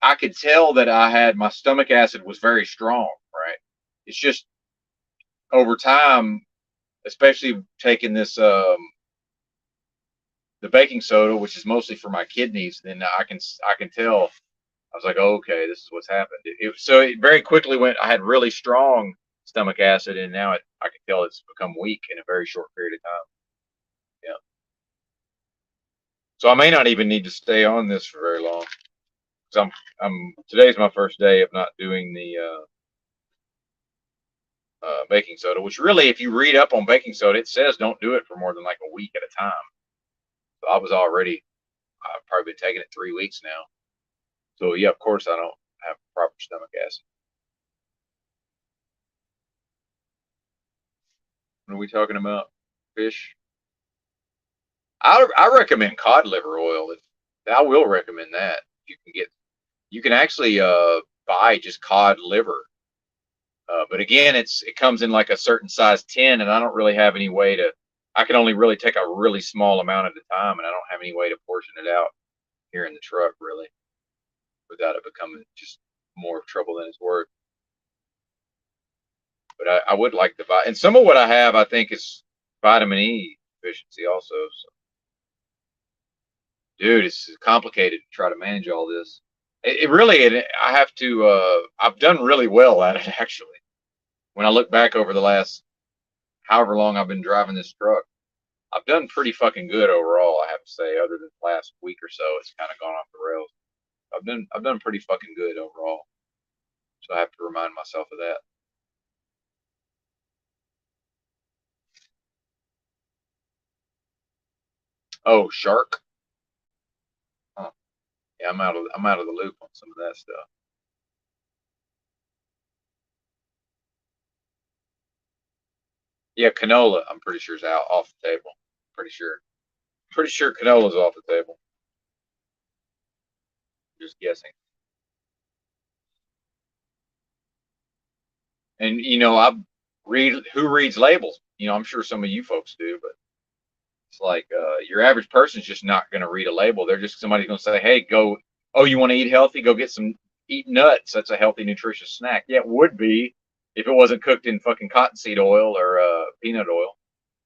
I could tell that I had my stomach acid was very strong. Right. It's just over time, especially taking this the baking soda, which is mostly for my kidneys. Then I can tell. I was like, oh, okay, this is what's happened. So it very quickly went. I had really strong stomach acid, and now I can tell it's become weak in a very short period of time. Yeah. So I may not even need to stay on this for very long. Cause I'm today's my first day of not doing the baking soda. Which really, if you read up on baking soda, it says don't do it for more than like a week at a time. So I've probably been taking it 3 weeks now. So yeah, of course I don't have proper stomach acid. What are we talking about? Fish. I recommend cod liver oil. I will recommend that. You can actually buy just cod liver. But again, it comes in like a certain size tin, and I don't really have any way to. I can only really take a really small amount at a time, and I don't have any way to portion it out here in the truck really, without it becoming just more trouble than it's worth. But I would like to buy, and some of what I have, I think, is vitamin E deficiency also. So, dude, it's complicated to try to manage all this. I have to. I've done really well at it actually. When I look back over the last however long I've been driving this truck, I've done pretty fucking good overall. I have to say, other than the last week or so, it's kind of gone off the rails. I've done pretty fucking good overall. So I have to remind myself of that. Oh, shark. Huh. Yeah, I'm out of the loop on some of that stuff. Yeah, canola. I'm pretty sure is out off the table. Pretty sure. Pretty sure canola's off the table. Just guessing. And I read who reads labels. I'm sure some of you folks do, but it's like your average person's just not going to read a label. They're just somebody's going to say, "Hey, go. Oh, you want to eat healthy? Go get some eat nuts. That's a healthy, nutritious snack." Yeah, it would be if it wasn't cooked in fucking cottonseed oil or peanut oil.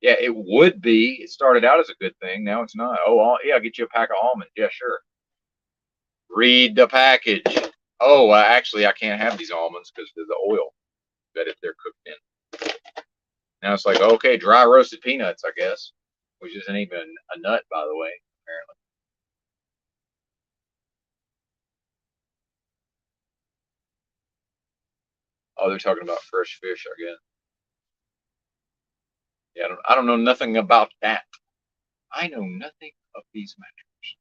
Yeah, it would be. It started out as a good thing. Now it's not. Oh, yeah, I'll get you a pack of almonds. Yeah, sure. Read the package. Oh, actually, I can't have these almonds because of the oil that if they're cooked in. Now it's like, okay, dry roasted peanuts, I guess, which isn't even a nut, by the way, apparently. Oh, they're talking about fresh fish, I guess. Yeah, I don't know nothing about that. I know nothing of these matters.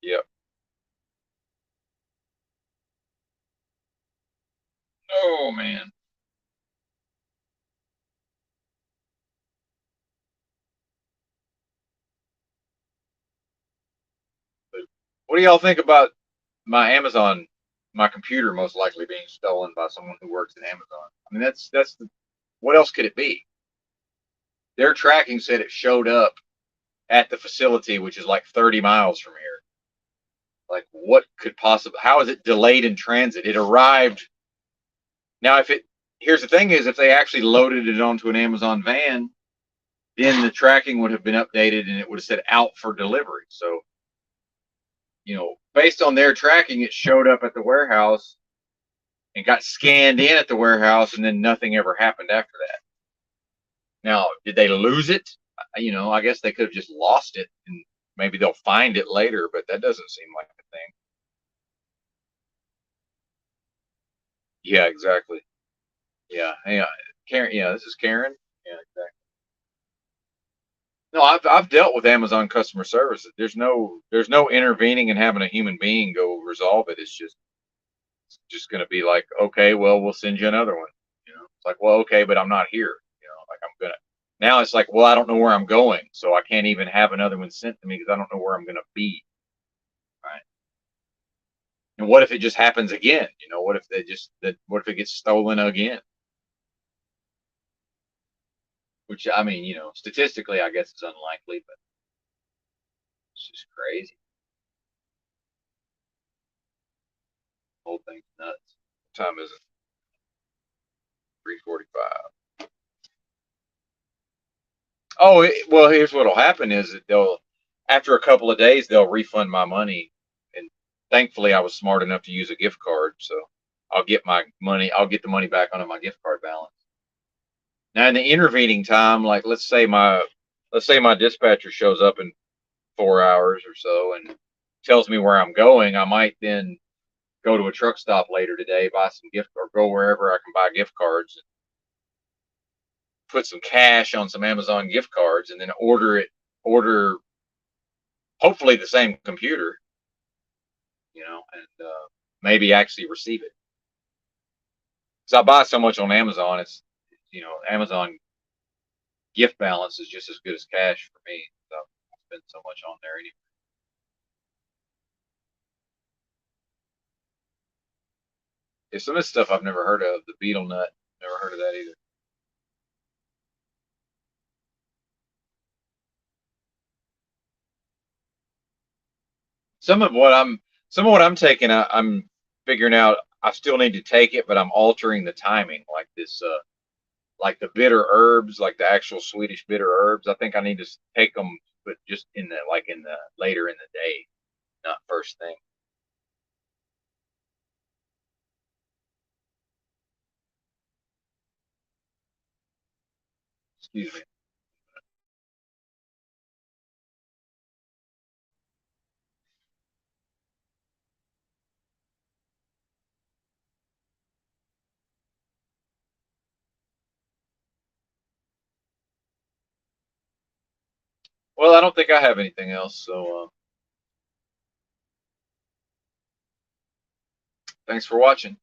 Yep. Oh man. But what do y'all think about my computer most likely being stolen by someone who works at Amazon? I mean, what else could it be? Their tracking said it showed up at the facility, which is like 30 miles from here. Like, what could possibly? How is it delayed in transit? It arrived. Now, here's the thing: is if they actually loaded it onto an Amazon van, then the tracking would have been updated and it would have said out for delivery. So, based on their tracking, it showed up at the warehouse and got scanned in at the warehouse, and then nothing ever happened after that. Now, did they lose it? I guess they could have just lost it, and maybe they'll find it later, but that doesn't seem like a thing. Yeah, exactly. Yeah, yeah, Karen. Yeah, this is Karen. Yeah, exactly. No, I've dealt with Amazon customer service. There's no intervening and having a human being go resolve it. It's just going to be like, okay, well, we'll send you another one. It's like, well, okay, but I'm not here. Like I'm gonna. Now it's like, well, I don't know where I'm going, so I can't even have another one sent to me because I don't know where I'm going to be. Right. And what if it just happens again? What if it gets stolen again? Which I mean, statistically, I guess it's unlikely, but it's just crazy. The whole thing's nuts. What time is it? 3:45. Oh, well, here's what'll happen is that after a couple of days, they'll refund my money. And thankfully, I was smart enough to use a gift card, so I'll get my money. I'll get the money back onto my gift card balance. Now, in the intervening time, like let's say my dispatcher shows up in 4 hours or so and tells me where I'm going, I might then go to a truck stop later today, buy some gift or go wherever I can buy gift cards, and put some cash on some Amazon gift cards, and then order hopefully the same computer, and maybe actually receive it. Because I buy so much on Amazon, Amazon gift balance is just as good as cash for me. So I spend so much on there anyway. Yeah, some of this stuff I've never heard of. The beetle nut, never heard of that either. Some of what I'm some of what I'm taking, I'm figuring out. I still need to take it, but I'm altering the timing, like this, like the bitter herbs, like the actual Swedish bitter herbs. I think I need to take them, but just in the later in the day, not first thing. Excuse me. Well, I don't think I have anything else, so thanks for watching.